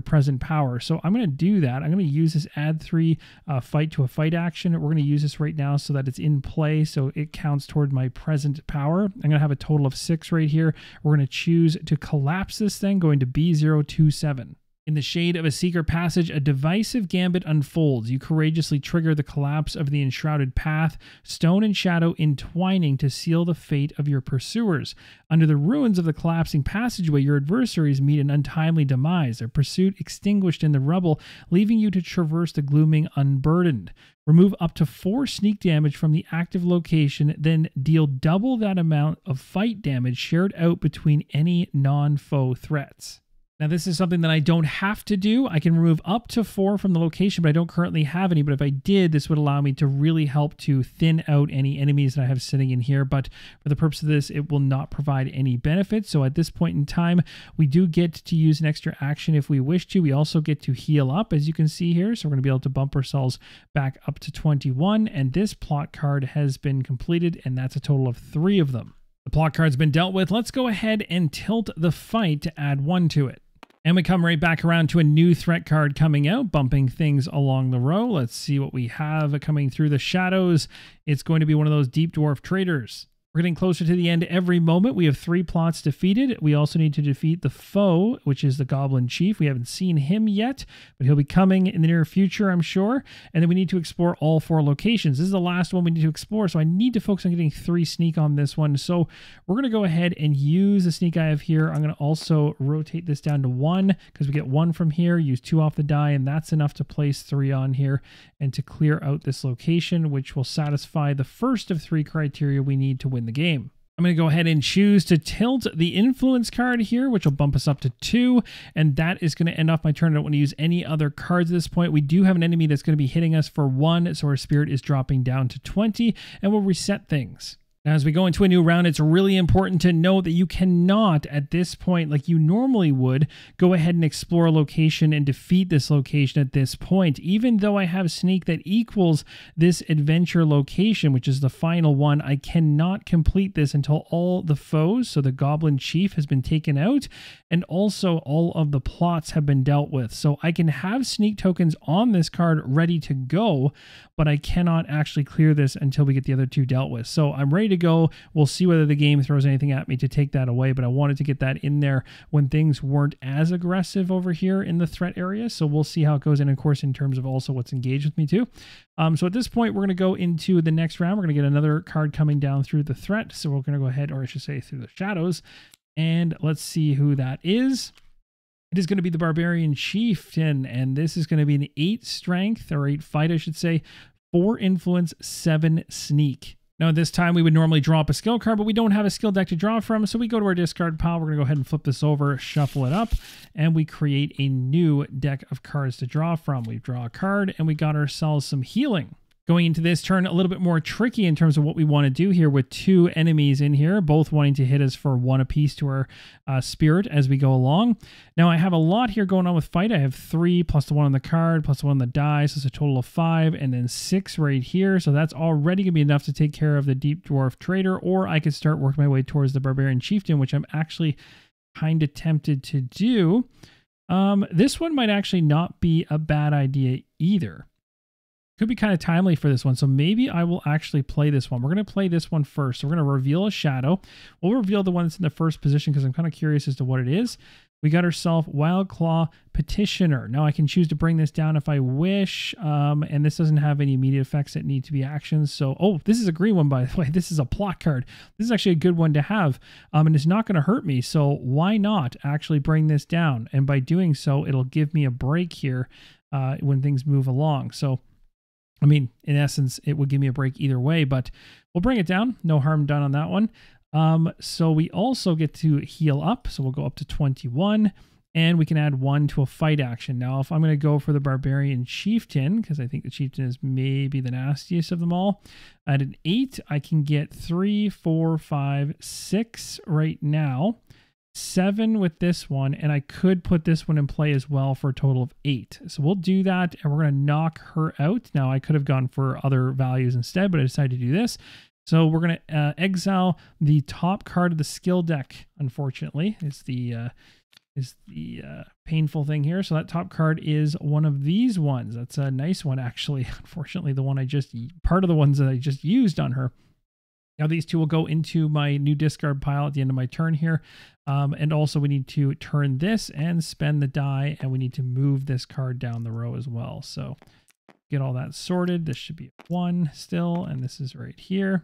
present power. So I'm going to do that. I'm going to use this add 3 fight to a fight action. We're going to use this right now so that it's in play, so it counts toward my present power. I'm going to have a total of 6 right here. We're going to choose to collapse this thing, going to B027. In the shade of a secret passage, a divisive gambit unfolds. You courageously trigger the collapse of the enshrouded path, stone and shadow entwining to seal the fate of your pursuers. Under the ruins of the collapsing passageway, your adversaries meet an untimely demise, their pursuit extinguished in the rubble, leaving you to traverse the gloaming unburdened. Remove up to 4 sneak damage from the active location, then deal double that amount of fight damage shared out between any non-foe threats. Now, this is something that I don't have to do. I can remove up to 4 from the location, but I don't currently have any. But if I did, this would allow me to really help to thin out any enemies that I have sitting in here. But for the purpose of this, it will not provide any benefit. So at this point in time, we do get to use an extra action if we wish to. We also get to heal up, as you can see here. So we're going to be able to bump ourselves back up to 21. And this plot card has been completed, and that's a total of 3 of them. The plot card's been dealt with. Let's go ahead and tilt the fight to add 1 to it. And we come right back around to a new threat card coming out, bumping things along the row. Let's see what we have coming through the shadows. It's going to be one of those deep dwarf traders. We're getting closer to the end every moment. We have 3 plots defeated. We also need to defeat the foe, which is the Goblin Chief. We haven't seen him yet, but he'll be coming in the near future, I'm sure. And then we need to explore all 4 locations. This is the last one we need to explore, so I need to focus on getting 3 sneak on this one. So we're going to go ahead and use the sneak I have here. I'm going to also rotate this down to 1 because we get 1 from here, use 2 off the die, and that's enough to place 3 on here and to clear out this location, which will satisfy the first of 3 criteria we need to win the game. I'm going to go ahead and choose to tilt the influence card here, which will bump us up to 2, and that is going to end off my turn. I don't want to use any other cards at this point. We do have an enemy that's going to be hitting us for 1, so our spirit is dropping down to 20, and we'll reset things. Now, as we go into a new round, it's really important to know that you cannot, at this point, like you normally would, go ahead and explore a location and defeat this location at this point. Even though I have sneak that equals this adventure location, which is the final one, I cannot complete this until all the foes, so the Goblin Chief has been taken out, and also all of the plots have been dealt with. So I can have sneak tokens on this card ready to go, but I cannot actually clear this until we get the other 2 dealt with. So I'm ready to to go. We'll see whether the game throws anything at me to take that away, but I wanted to get that in there when things weren't as aggressive over here in the threat area. So we'll see how it goes in, of course, in terms of also what's engaged with me too. So at this point, we're going to go into the next round. We're going to get another card coming down through the threat. So we're going to go ahead, or I should say through the shadows, and let's see who that is. It is going to be the Barbarian Chieftain, and this is going to be an 8 strength, or 8 fight, I should say, 4 influence, 7 sneak. Now, this time we would normally draw up a skill card, but we don't have a skill deck to draw from, so we go to our discard pile. We're going to go ahead and flip this over, shuffle it up, and we create a new deck of cards to draw from. We draw a card, and we got ourselves some healing. Going into this turn, a little bit more tricky in terms of what we want to do here with 2 enemies in here, both wanting to hit us for 1 apiece to our spirit as we go along. Now, I have a lot here going on with fight. I have 3 plus the 1 on the card, plus the 1 on the die, so it's a total of 5, and then 6 right here. So that's already going to be enough to take care of the Deep Dwarf Trader, or I could start working my way towards the Barbarian Chieftain, which I'm actually kind of tempted to do. This one might actually not be a bad idea either. Could be kind of timely for this one, so maybe I will actually play this one. We're going to play this one first. So we're going to reveal a shadow. We'll reveal the one that's in the first position because I'm kind of curious as to what it is. We got ourselves Wildclaw Petitioner. Now I can choose to bring this down if I wish, and this doesn't have any immediate effects that need to be actions. So, oh, this is a green one, by the way. This is a plot card. This is actually a good one to have, and it's not going to hurt me. So why not actually bring this down? And by doing so, it'll give me a break here when things move along. So, I mean, in essence, it would give me a break either way, but we'll bring it down. No harm done on that one. So we also get to heal up. So we'll go up to 21, and we can add 1 to a fight action. Now, if I'm going to go for the Barbarian Chieftain, because I think the Chieftain is maybe the nastiest of them all, at an 8, I can get 3, 4, 5, 6 right now. 7 with this one, and I could put this one in play as well for a total of 8. So we'll do that, and we're going to knock her out. Now, I could have gone for other values instead, but I decided to do this. So we're going to exile the top card of the skill deck, unfortunately. It's the painful thing here. So that top card is one of these ones. That's a nice one, actually. Unfortunately, the one part of the ones that I just used on her. Now these 2 will go into my new discard pile at the end of my turn here. And also we need to turn this and spend the die, and we need to move this card down the row as well. So get all that sorted. This should be 1 still, and this is right here.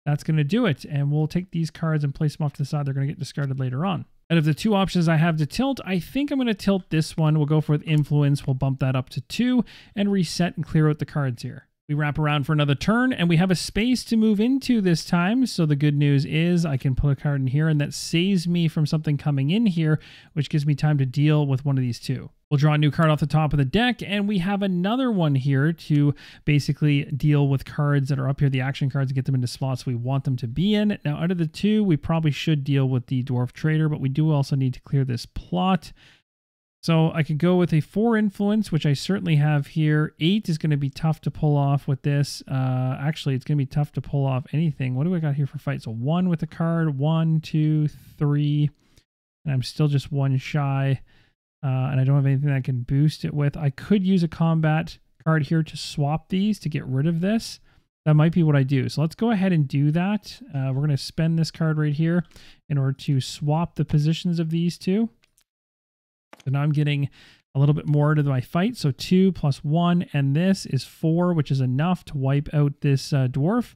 That's going to do it. And we'll take these cards and place them off to the side. They're going to get discarded later on. Out of the 2 options I have to tilt, I think I'm going to tilt this one. We'll go for influence. We'll bump that up to 2 and reset and clear out the cards here. We wrap around for another turn, and we have a space to move into this time. So the good news is I can put a card in here, and that saves me from something coming in here, which gives me time to deal with one of these 2. We'll draw a new card off the top of the deck, and we have another one here to basically deal with cards that are up here, the action cards, and get them into spots we want them to be in. Now, out of the 2, we probably should deal with the Dwarf Trader, but we do also need to clear this plot. So I could go with a 4 influence, which I certainly have here. 8 is going to be tough to pull off with this. Actually, it's going to be tough to pull off anything. What do I got here for fight? So 1 with the card, 1, 2, 3, and I'm still just 1 shy. And I don't have anything that I can boost it with. I could use a combat card here to swap these to get rid of this. That might be what I do. So let's go ahead and do that. We're going to spend this card right here in order to swap the positions of these 2. So now I'm getting a little bit more to my fight. So 2 plus 1, and this is 4, which is enough to wipe out this dwarf.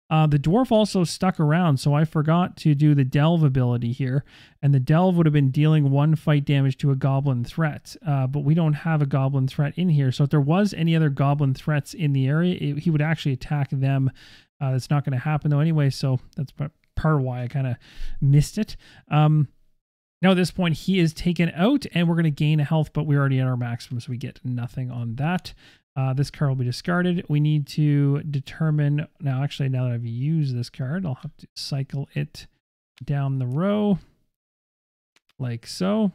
The dwarf also stuck around, so I forgot to do the delve ability here. And the delve would have been dealing 1 fight damage to a goblin threat. But we don't have a goblin threat in here. So if there was any other goblin threats in the area, he would actually attack them. That's not going to happen though anyway, so that's part of why I kind of missed it. Now at this point, he is taken out, and we're going to gain a health, but we're already at our maximum, so we get nothing on that. This card will be discarded. We need to determine... Now, actually, now that I've used this card, I'll have to cycle it down the row, like so.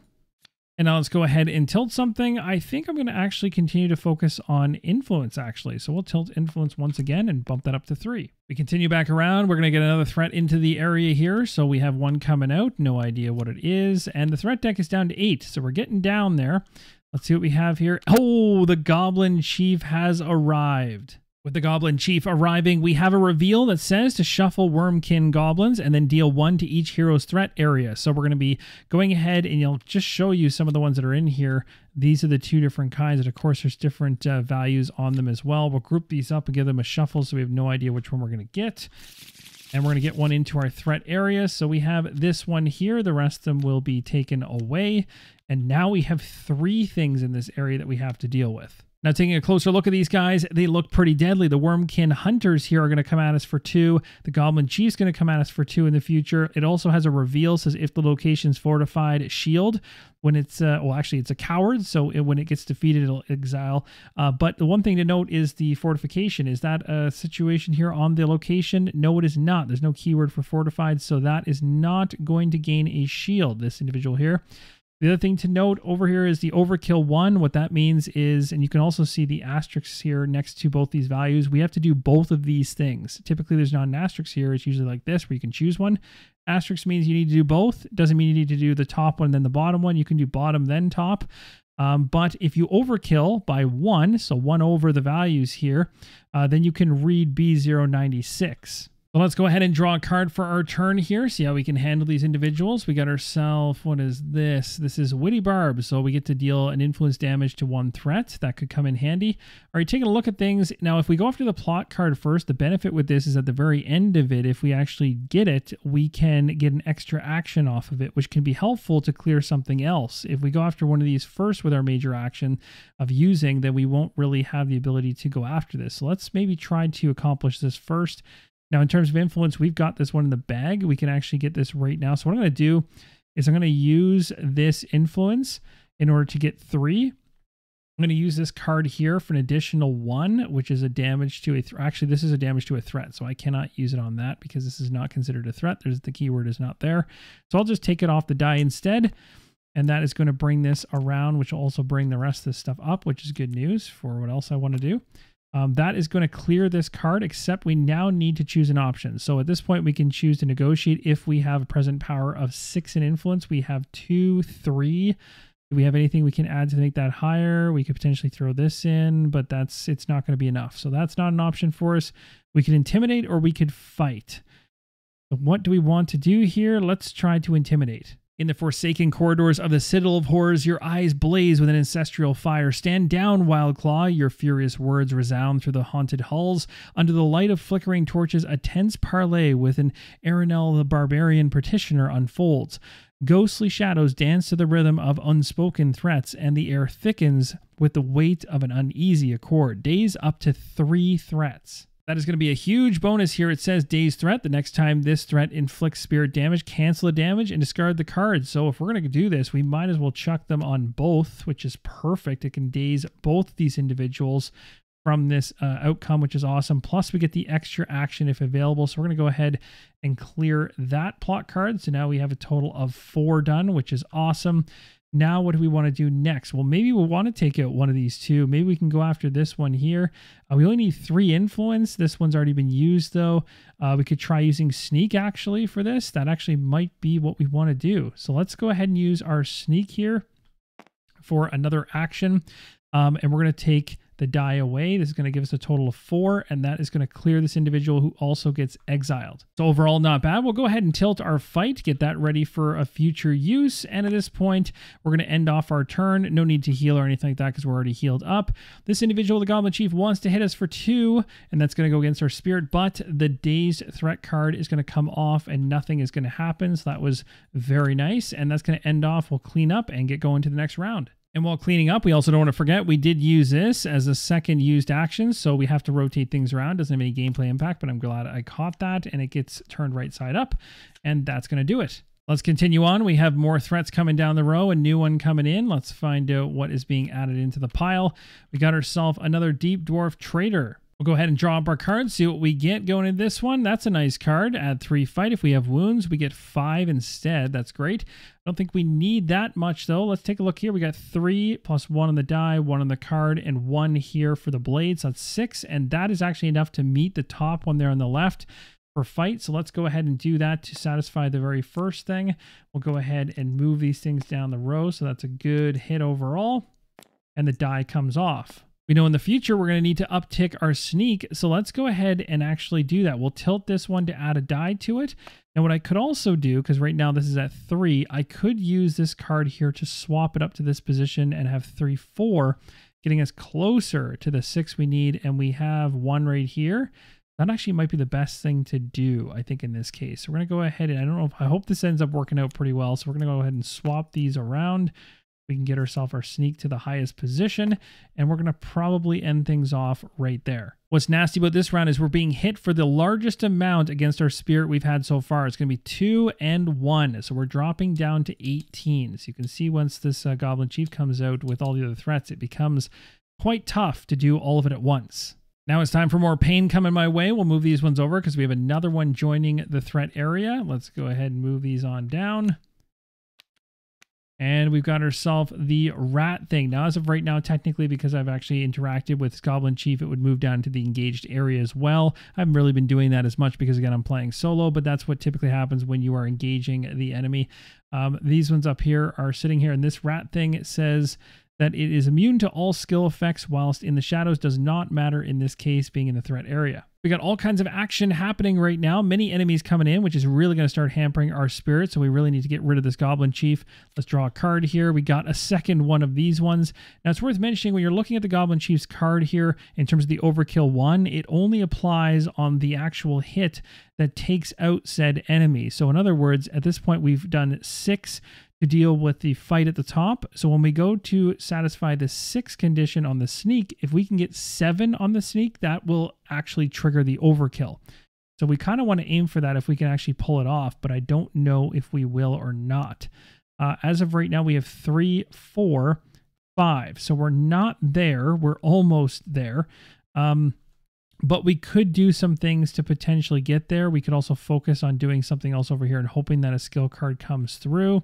And now let's go ahead and tilt something. I think I'm going to actually continue to focus on influence, actually. So we'll tilt influence once again and bump that up to 3. We continue back around. We're going to get another threat into the area here. So we have 1 coming out. No idea what it is. And the threat deck is down to 8. So we're getting down there. Let's see what we have here. Oh, the Goblin Chief has arrived. With the Goblin Chief arriving, we have a reveal that says to shuffle Wormkin Goblins and then deal 1 to each hero's threat area. So we're going to be going ahead and you'll just show you some of the ones that are in here. These are the 2 different kinds, and of course there's different values on them as well. We'll group these up and give them a shuffle so we have no idea which one we're going to get. And we're going to get one into our threat area. So we have this one here. The rest of them will be taken away. And now we have 3 things in this area that we have to deal with. Now, taking a closer look at these guys, they look pretty deadly. The Wormkin Hunters here are going to come at us for 2. The Goblin Chief's going to come at us for 2 in the future. It also has a reveal, says if the location's fortified, shield. When it's, well, actually, it's a coward, so when it gets defeated, it'll exile. But the one thing to note is the fortification. Is that a situation here on the location? No, it is not. There's no keyword for fortified, so that is not going to gain a shield, this individual here. The other thing to note over here is the overkill 1. What that means is, and you can also see the asterisks here next to both these values, we have to do both of these things. Typically, there's not an asterisk here. It's usually like this, where you can choose one. Asterisk means you need to do both. It doesn't mean you need to do the top one, then the bottom one. You can do bottom, then top. But if you overkill by 1, so 1 over the values here, then you can read B096. So let's go ahead and draw a card for our turn here. See how we can handle these individuals. We got ourselves, what is this? This is Witty Barb. So we get to deal an influence damage to 1 threat. That could come in handy. All right, taking a look at things. Now, if we go after the plot card first, the benefit with this is at the very end of it, if we actually get it, we can get an extra action off of it, which can be helpful to clear something else. If we go after one of these first with our major action of using, then we won't really have the ability to go after this. So let's maybe try to accomplish this first. Now, in terms of influence, we've got this one in the bag. We can actually get this right now. So what I'm going to do is I'm going to use this influence in order to get 3. I'm going to use this card here for an additional 1, which is a damage to a actually, this is a damage to a threat. So I cannot use it on that because this is not considered a threat. The keyword is not there. So I'll just take it off the die instead. And that is going to bring this around, which will also bring the rest of this stuff up, which is good news for what else I want to do. That is going to clear this card, except we now need to choose an option. So at this point, we can choose to negotiate if we have a present power of 6 in influence. We have 2, 3. Do we have anything we can add to make that higher? We could potentially throw this in, but it's not going to be enough. So that's not an option for us. We could intimidate or we could fight. So what do we want to do here? Let's try to intimidate. In the forsaken corridors of the Citadel of Horrors, your eyes blaze with an ancestral fire. Stand down, Wildclaw. Your furious words resound through the haunted halls. Under the light of flickering torches, a tense parley with an Arenel the Barbarian petitioner unfolds. Ghostly shadows dance to the rhythm of unspoken threats, and the air thickens with the weight of an uneasy accord. Daze up to 3 threats. That is going to be a huge bonus here. It says Daze threat. The next time this threat inflicts spirit damage, cancel the damage and discard the card. So if we're going to do this, we might as well chuck them on both, which is perfect. It can daze both these individuals from this outcome, which is awesome. Plus, we get the extra action if available. So we're going to go ahead and clear that plot card. So now we have a total of 4 done, which is awesome. Now, what do we want to do next? Well, maybe we'll want to take out one of these 2. Maybe we can go after this one here. We only need 3 influence. This one's already been used, though. We could try using sneak, actually, for this. That actually might be what we want to do. So let's go ahead and use our sneak here for another action. And we're going to take the die away. This is going to give us a total of 4, and that is going to clear this individual who also gets exiled. So overall, not bad. We'll go ahead and tilt our fight, get that ready for a future use, and at this point, we're going to end off our turn. No need to heal or anything like that because we're already healed up. This individual, the Goblin Chief, wants to hit us for 2, and that's going to go against our spirit, but the Dazed threat card is going to come off, and nothing is going to happen, so that was very nice, and that's going to end off. We'll clean up and get going to the next round. And while cleaning up, we also don't want to forget we did use this as a second used action, so we have to rotate things around. Doesn't have any gameplay impact, but I'm glad I caught that, and it gets turned right side up, and that's going to do it. Let's continue on. We have more threats coming down the row, a new one coming in. Let's find out what is being added into the pile. We got ourselves another Deep Dwarf Trader. We'll go ahead and draw up our cards, see what we get going in this one. That's a nice card. Add 3 fight. If we have wounds, we get 5 instead. That's great. I don't think we need that much, though. Let's take a look here. We got 3 plus 1 on the die, 1 on the card, and 1 here for the blades. So that's 6, and that is actually enough to meet the top one there on the left for fight. So let's go ahead and do that to satisfy the very first thing. We'll go ahead and move these things down the row. So that's a good hit overall, and the die comes off. We know in the future we're going to need to uptick our sneak, so let's go ahead and actually do that. We'll tilt this one to add a die to it. And what I could also do, because right now this is at 3, I could use this card here to swap it up to this position and have 3, 4, getting us closer to the 6 we need, and we have 1 right here. That actually might be the best thing to do, I think, in this case. So we're going to go ahead and I hope this ends up working out pretty well. So we're going to go ahead and swap these around. We can get ourselves our sneak to the highest position, and we're going to probably end things off right there. What's nasty about this round is we're being hit for the largest amount against our spirit we've had so far. It's going to be 2 and 1, so we're dropping down to 18. So you can see once this Goblin Chief comes out with all the other threats, it becomes quite tough to do all of it at once. Now it's time for more pain coming my way. We'll move these ones over because we have another one joining the threat area. Let's go ahead and move these on down. And we've got ourselves the rat thing. Now, as of right now, technically, because I've actually interacted with Goblin Chief, it would move down to the engaged area as well. I haven't really been doing that as much because, again, I'm playing solo, but that's what typically happens when you are engaging the enemy. These ones up here are sitting here, and this rat thing says that it is immune to all skill effects whilst in the shadows. Does not matter in this case, being in the threat area. We got all kinds of action happening right now. Many enemies coming in, which is really going to start hampering our spirit. So we really need to get rid of this Goblin Chief. Let's draw a card here. We got a second one of these ones. Now it's worth mentioning when you're looking at the Goblin Chief's card here, in terms of the overkill 1, it only applies on the actual hit that takes out said enemy. So in other words, at this point, we've done 6 to deal with the fight at the top. So when we go to satisfy the 6 condition on the sneak, if we can get 7 on the sneak, that will actually trigger the overkill. So we kind of want to aim for that if we can actually pull it off, but I don't know if we will or not. As of right now, we have 3, 4, 5. So we're not there. We're almost there. But we could do some things to potentially get there. We could also focus on doing something else over here and hoping that a skill card comes through.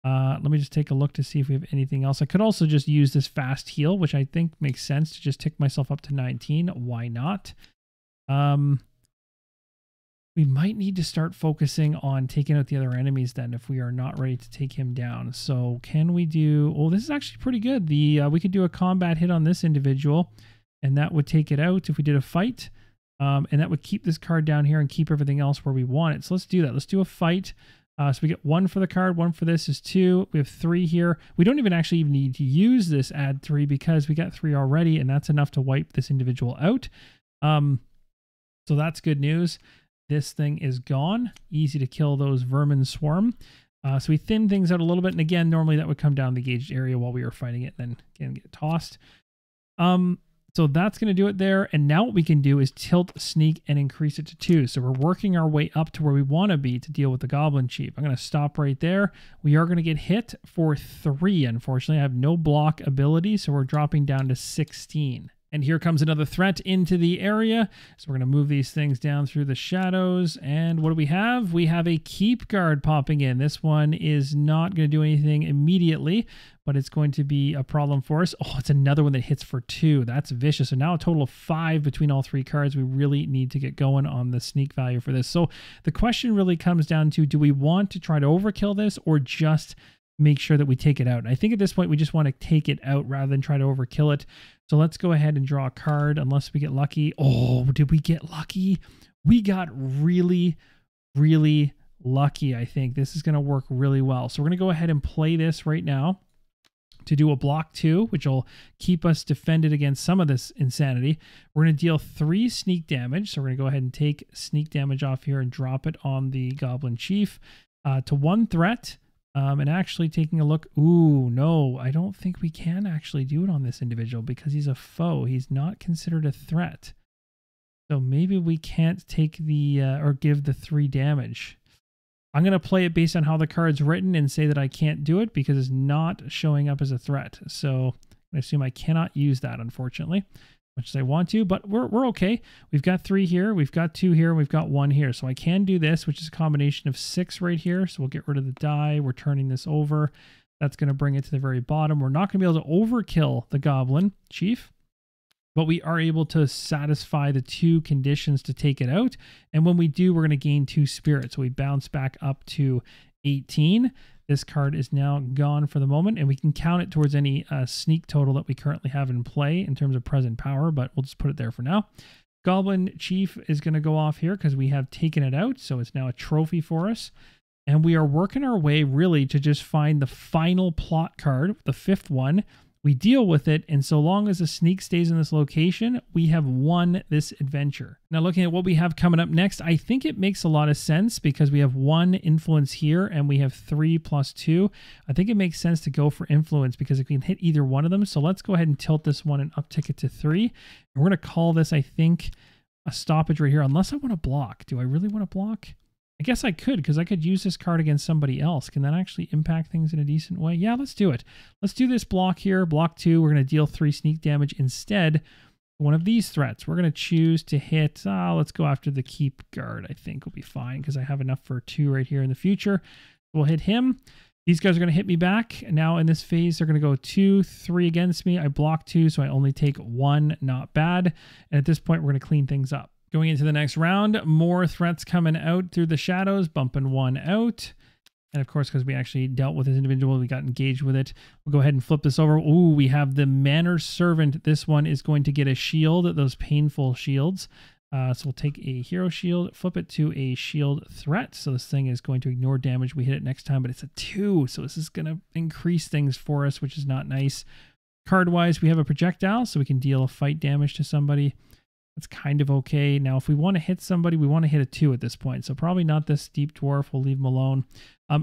Let me just take a look to see if we have anything else. I could also just use this fast heal, which I think makes sense to just tick myself up to 19. Why not? We might need to start focusing on taking out the other enemies then if we are not ready to take him down. So can we do... Oh, this is actually pretty good. We could do a combat hit on this individual, and that would take it out if we did a fight. And that would keep this card down here and keep everything else where we want it. So let's do that. Let's do a fight. So we get 1 for the card, 1 for this is 2. We have 3 here. We don't even actually need to use this add 3 because we got 3 already, and that's enough to wipe this individual out. So that's good news. This thing is gone. Easy to kill those vermin swarm. So we thin things out a little bit, and again, normally that would come down the gauged area while we were fighting it, and then again get tossed. So that's going to do it there. And now what we can do is tilt, sneak, and increase it to 2. So we're working our way up to where we want to be to deal with the Goblin Chief. I'm going to stop right there. We are going to get hit for 3, unfortunately. I have no block ability, so we're dropping down to 16. And here comes another threat into the area. So we're going to move these things down through the shadows. And what do we have? We have a keep guard popping in. This one is not going to do anything immediately, but it's going to be a problem for us. Oh, it's another one that hits for 2. That's vicious. So now a total of 5 between all 3 cards. We really need to get going on the sneak value for this. So the question really comes down to, do we want to try to overkill this or just make sure that we take it out? And I think at this point, we just want to take it out rather than try to overkill it. So let's go ahead and draw a card unless we get lucky. Oh, did we get lucky? We got really, really lucky, I think. This is going to work really well. So we're going to go ahead and play this right now to do a block 2, which will keep us defended against some of this insanity. We're going to deal 3 sneak damage. So we're going to go ahead and take sneak damage off here and drop it on the Goblin Chief to 1 threat. And actually taking a look, ooh, no, I don't think we can actually do it on this individual because he's a foe. He's not considered a threat. So maybe we can't take the, or give the 3 damage. I'm going to play it based on how the card's written and say that I can't do it because it's not showing up as a threat. So I assume I cannot use that, unfortunately, much as I want to, but we're okay. We've got 3 here, we've got 2 here, and we've got 1 here. So I can do this, which is a combination of 6 right here. So we'll get rid of the die. We're turning this over. That's going to bring it to the very bottom. We're not going to be able to overkill the Goblin Chief, but we are able to satisfy the 2 conditions to take it out. And when we do, we're going to gain 2 spirits. So we bounce back up to 18. This card is now gone for the moment, and we can count it towards any sneak total that we currently have in play in terms of present power, but we'll just put it there for now. Goblin Chief is going to go off here because we have taken it out, so it's now a trophy for us. And we are working our way really to just find the final plot card, the 5th one. We deal with it, and so long as the sneak stays in this location, we have won this adventure. Now, looking at what we have coming up next, I think it makes a lot of sense because we have 1 influence here and we have 3 plus 2. I think it makes sense to go for influence because if we can hit either one of them. So let's go ahead and tilt this one and uptick it to 3. And we're going to call this, I think, a stoppage right here, unless I want to block. Do I really want to block? I guess I could, because I could use this card against somebody else. Can that actually impact things in a decent way? Yeah, let's do it. Let's do this block here. Block 2. We're going to deal 3 sneak damage instead. One of these threats. We're going to choose to hit, let's go after the keep guard. I think will be fine, because I have enough for 2 right here in the future. We'll hit him. These guys are going to hit me back. Now in this phase, they're going to go 2, 3 against me. I block 2, so I only take 1. Not bad. And at this point, we're going to clean things up. Going into the next round, more threats coming out through the shadows, bumping 1 out. And of course, because we actually dealt with this individual, we got engaged with it. We'll go ahead and flip this over. Ooh, we have the Manor Servant. This one is going to get a shield, those painful shields. So we'll take a hero shield, flip it to a shield threat. So this thing is going to ignore damage. We hit it next time, but it's a 2. So this is going to increase things for us, which is not nice. Card-wise, we have a projectile, so we can deal fight damage to somebody. That's kind of okay. Now, if we want to hit somebody, we want to hit a 2 at this point. So probably not this deep dwarf. We'll leave him alone.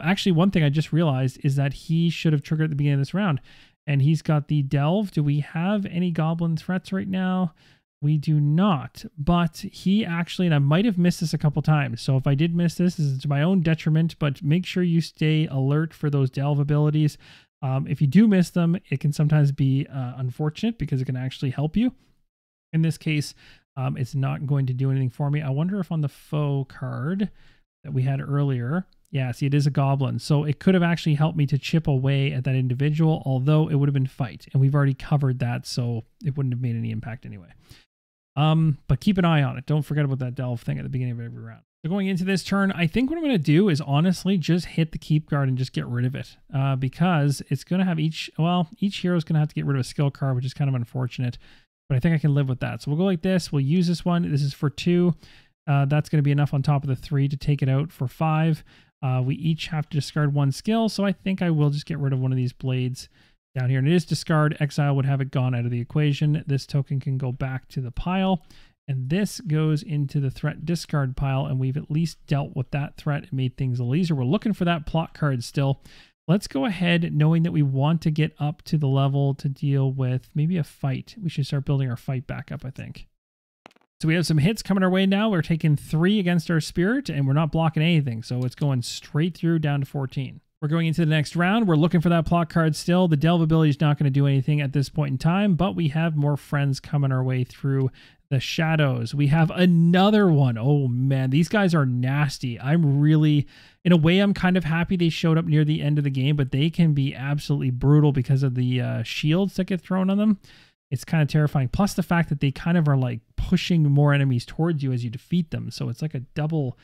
Actually, one thing I just realized is that he should have triggered at the beginning of this round. And he's got the delve. Do we have any goblin threats right now? We do not. But he actually, and I might have missed this a couple times. So if I did miss this is to my own detriment. But make sure you stay alert for those delve abilities. If you do miss them, it can sometimes be unfortunate because it can actually help you. In this case, it's not going to do anything for me. I wonder if on the foe card that we had earlier, yeah, see, it is a goblin. So it could have actually helped me to chip away at that individual, although it would have been fight. And we've already covered that, so it wouldn't have made any impact anyway. But keep an eye on it. Don't forget about that delve thing at the beginning of every round. So going into this turn, I think what I'm going to do is honestly just hit the keep guard and just get rid of it. Because it's going to have each hero is going to have to get rid of a skill card, which is kind of unfortunate. But I think I can live with that. So we'll go like this. We'll use this one. This is for 2. That's going to be enough on top of the 3 to take it out for 5. We each have to discard 1 skill. So I think I will just get rid of one of these blades down here. And it is discard. Exile would have it gone out of the equation. This token can go back to the pile. And this goes into the threat discard pile. And we've at least dealt with that threat and made things a little easier. We're looking for that plot card still. Let's go ahead, knowing that we want to get up to the level to deal with maybe a fight. We should start building our fight back up, I think. So we have some hits coming our way now. We're taking 3 against our spirit, and we're not blocking anything. So it's going straight through down to 14. We're going into the next round. We're looking for that plot card still. The delve ability is not going to do anything at this point in time, but we have more friends coming our way through the shadows. We have another one. Oh man, these guys are nasty. I'm really, in a way, I'm kind of happy they showed up near the end of the game, but they can be absolutely brutal because of the shields that get thrown on them. It's kind of terrifying. Plus the fact that they kind of are like pushing more enemies towards you as you defeat them. So it's like a double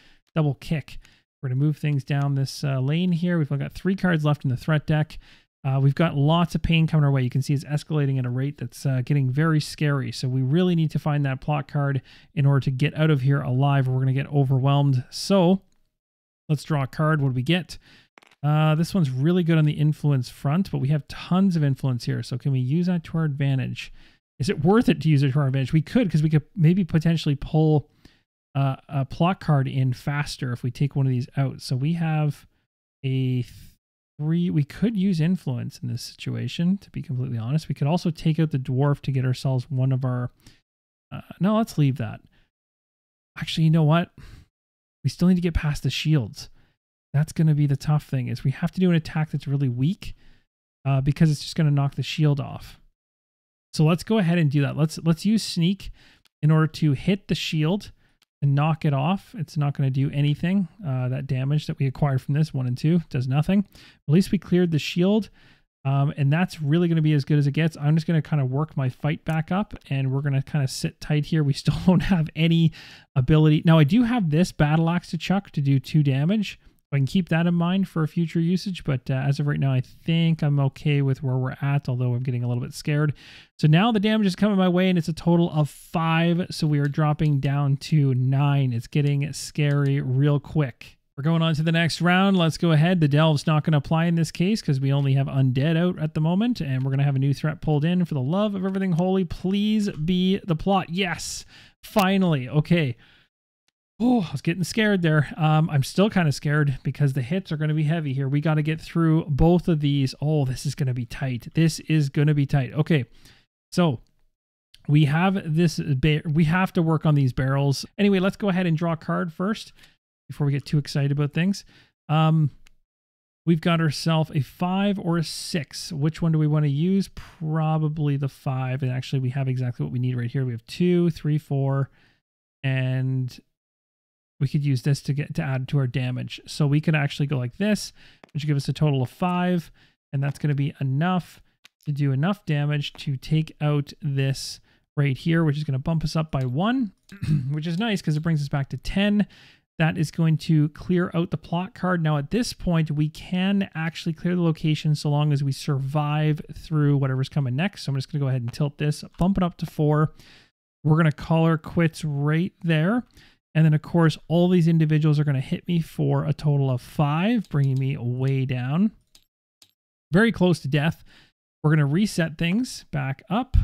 kick. We're going to move things down this lane here. We've got 3 cards left in the threat deck. We've got lots of pain coming our way. You can see it's escalating at a rate that's getting very scary. So we really need to find that plot card in order to get out of here alive, or we're going to get overwhelmed. So let's draw a card. What do we get? This one's really good on the influence front, but we have tons of influence here. So can we use that to our advantage? Is it worth it to use it to our advantage? We could, because we could maybe potentially pull a plot card in faster if we take one of these out. So we have a 3. We could use influence in this situation, to be completely honest. We could also take out the dwarf to get ourselves one of our... no, let's leave that. Actually, you know what? We still need to get past the shields. That's going to be the tough thing, is we have to do an attack that's really weak because it's just going to knock the shield off. So let's go ahead and do that. Let's use sneak in order to hit the shield and knock it off. It's not going to do anything. That damage that we acquired from this 1 and 2 does nothing. At least we cleared the shield. And that's really going to be as good as it gets. I'm just going to kind of work my fight back up, and we're going to kind of sit tight here. We still don't have any ability. Now, I do have this battle axe to chuck to do 2 damage, I can keep that in mind for future usage, but as of right now, I think I'm okay with where we're at, although I'm getting a little bit scared. So now the damage is coming my way, and it's a total of 5, so we are dropping down to 9. It's getting scary real quick. We're going on to the next round. Let's go ahead. The Delve's not going to apply in this case because we only have Undead out at the moment, and we're going to have a new threat pulled in. For the love of everything holy, please be the plot. Yes, finally. Okay. Oh, I was getting scared there. I'm still kind of scared because the hits are going to be heavy here. We got to get through both of these. Oh, this is going to be tight. This is going to be tight. Okay, so we have this. We have to work on these barrels. Anyway, let's go ahead and draw a card first before we get too excited about things. We've got ourselves a 5 or a 6. Which one do we want to use? Probably the 5. And actually, we have exactly what we need right here. We have 2, 3, 4, and we could use this to add to our damage. So we could actually go like this, which gives us a total of 5, and that's going to be enough to do enough damage to take out this right here, which is going to bump us up by 1, which is nice because it brings us back to 10. That is going to clear out the plot card. Now at this point, we can actually clear the location so long as we survive through whatever's coming next. So I'm just going to go ahead and tilt this, bump it up to 4. We're going to call our quits right there. And then, of course, all these individuals are going to hit me for a total of 5, bringing me way down. Very close to death. We're going to reset things back up.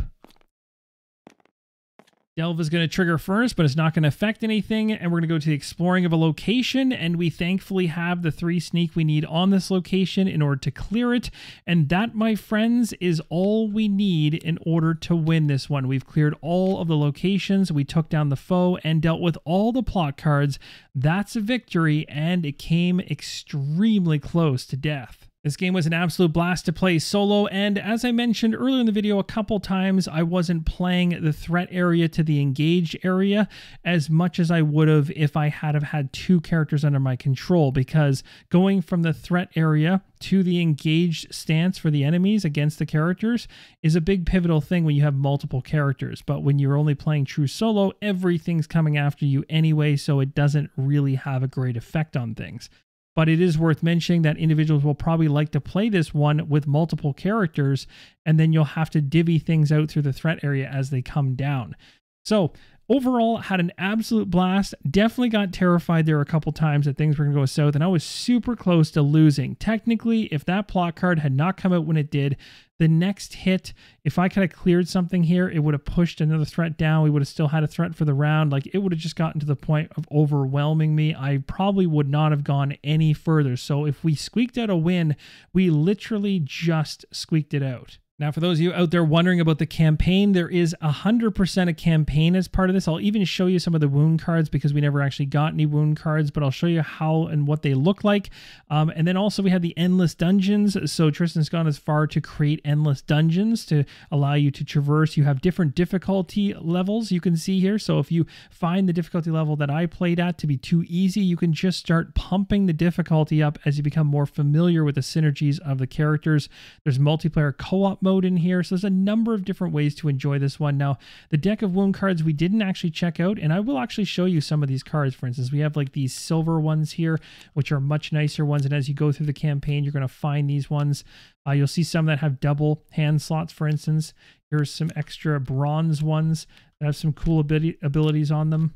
Delve is going to trigger first, but it's not going to affect anything. And we're going to go to the exploring of a location. And we thankfully have the 3 sneak we need on this location in order to clear it. And that, my friends, is all we need in order to win this one. We've cleared all of the locations. We took down the foe and dealt with all the plot cards. That's a victory, and it came extremely close to death. This game was an absolute blast to play solo, and as I mentioned earlier in the video a couple times, I wasn't playing the threat area to the engaged area as much as I would have if I had 2 characters under my control, because going from the threat area to the engaged stance for the enemies against the characters is a big pivotal thing when you have multiple characters. But when you're only playing true solo, everything's coming after you anyway, so it doesn't really have a great effect on things. But it is worth mentioning that individuals will probably like to play this one with multiple characters, and then you'll have to divvy things out through the threat area as they come down. So overall, had an absolute blast. Definitely got terrified there a couple times that things were going to go south, and I was super close to losing. Technically, if that plot card had not come out when it did, the next hit, if I could have cleared something here, it would have pushed another threat down. We would have still had a threat for the round. Like, it would have just gotten to the point of overwhelming me. I probably would not have gone any further. So if we squeaked out a win, we literally just squeaked it out. Now, for those of you out there wondering about the campaign, there is 100% a campaign as part of this. I'll even show you some of the wound cards because we never actually got any wound cards, but I'll show you how and what they look like. And then also we have the endless dungeons. So Tristan's gone as far to create endless dungeons to allow you to traverse. You have different difficulty levels you can see here. So if you find the difficulty level that I played at to be too easy, you can just start pumping the difficulty up as you become more familiar with the synergies of the characters. There's multiplayer co-op mode in here, so there's a number of different ways to enjoy this one. Now, the deck of wound cards we didn't actually check out, and I will actually show you some of these cards. For instance, we have like these silver ones here, which are much nicer ones, and as you go through the campaign, you're going to find these ones. You'll see some that have double hand slots, for instance. Here's some extra bronze ones that have some cool abilities on them.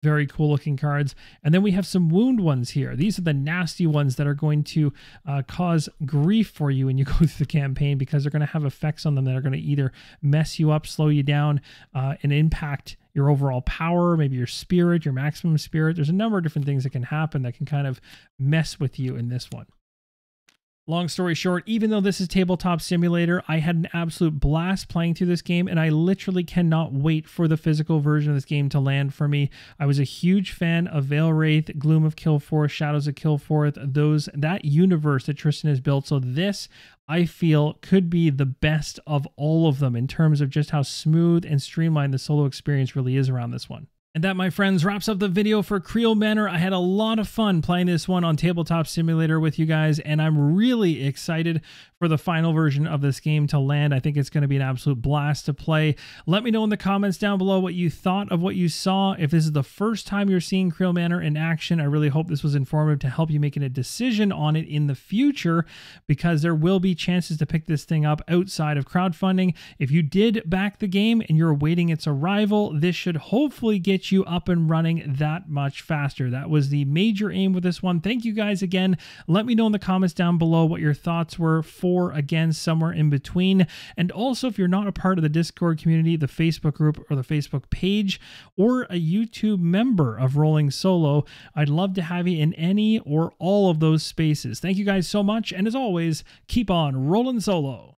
Very cool looking cards. And then we have some wound ones here. These are the nasty ones that are going to cause grief for you when you go through the campaign, because they're going to have effects on them that are going to either mess you up, slow you down, and impact your overall power, maybe your spirit, your maximum spirit. There's a number of different things that can happen that can kind of mess with you in this one. Long story short, even though this is Tabletop Simulator, I had an absolute blast playing through this game, and I literally cannot wait for the physical version of this game to land for me. I was a huge fan of Veilwraith, Gloom of Kilforth, Shadows of Kilforth, that universe that Tristan has built. So this, I feel, could be the best of all of them in terms of just how smooth and streamlined the solo experience really is around this one. And that, my friends, wraps up the video for Kreel Manor. I had a lot of fun playing this one on Tabletop Simulator with you guys, and I'm really excited for the final version of this game to land. I think it's going to be an absolute blast to play. Let me know in the comments down below what you thought of what you saw. If this is the first time you're seeing Kreel Manor in action, I really hope this was informative to help you making a decision on it in the future, because there will be chances to pick this thing up outside of crowdfunding. If you did back the game and you're awaiting its arrival, this should hopefully get you up and running that much faster. That was the major aim with this one. Thank you guys again. Let me know in the comments down below what your thoughts were, for, against, somewhere in between. And also, if you're not a part of the Discord community, the Facebook group, or the Facebook page, or a YouTube member of Rolling Solo, I'd love to have you in any or all of those spaces. Thank you guys so much, and as always, keep on rolling solo.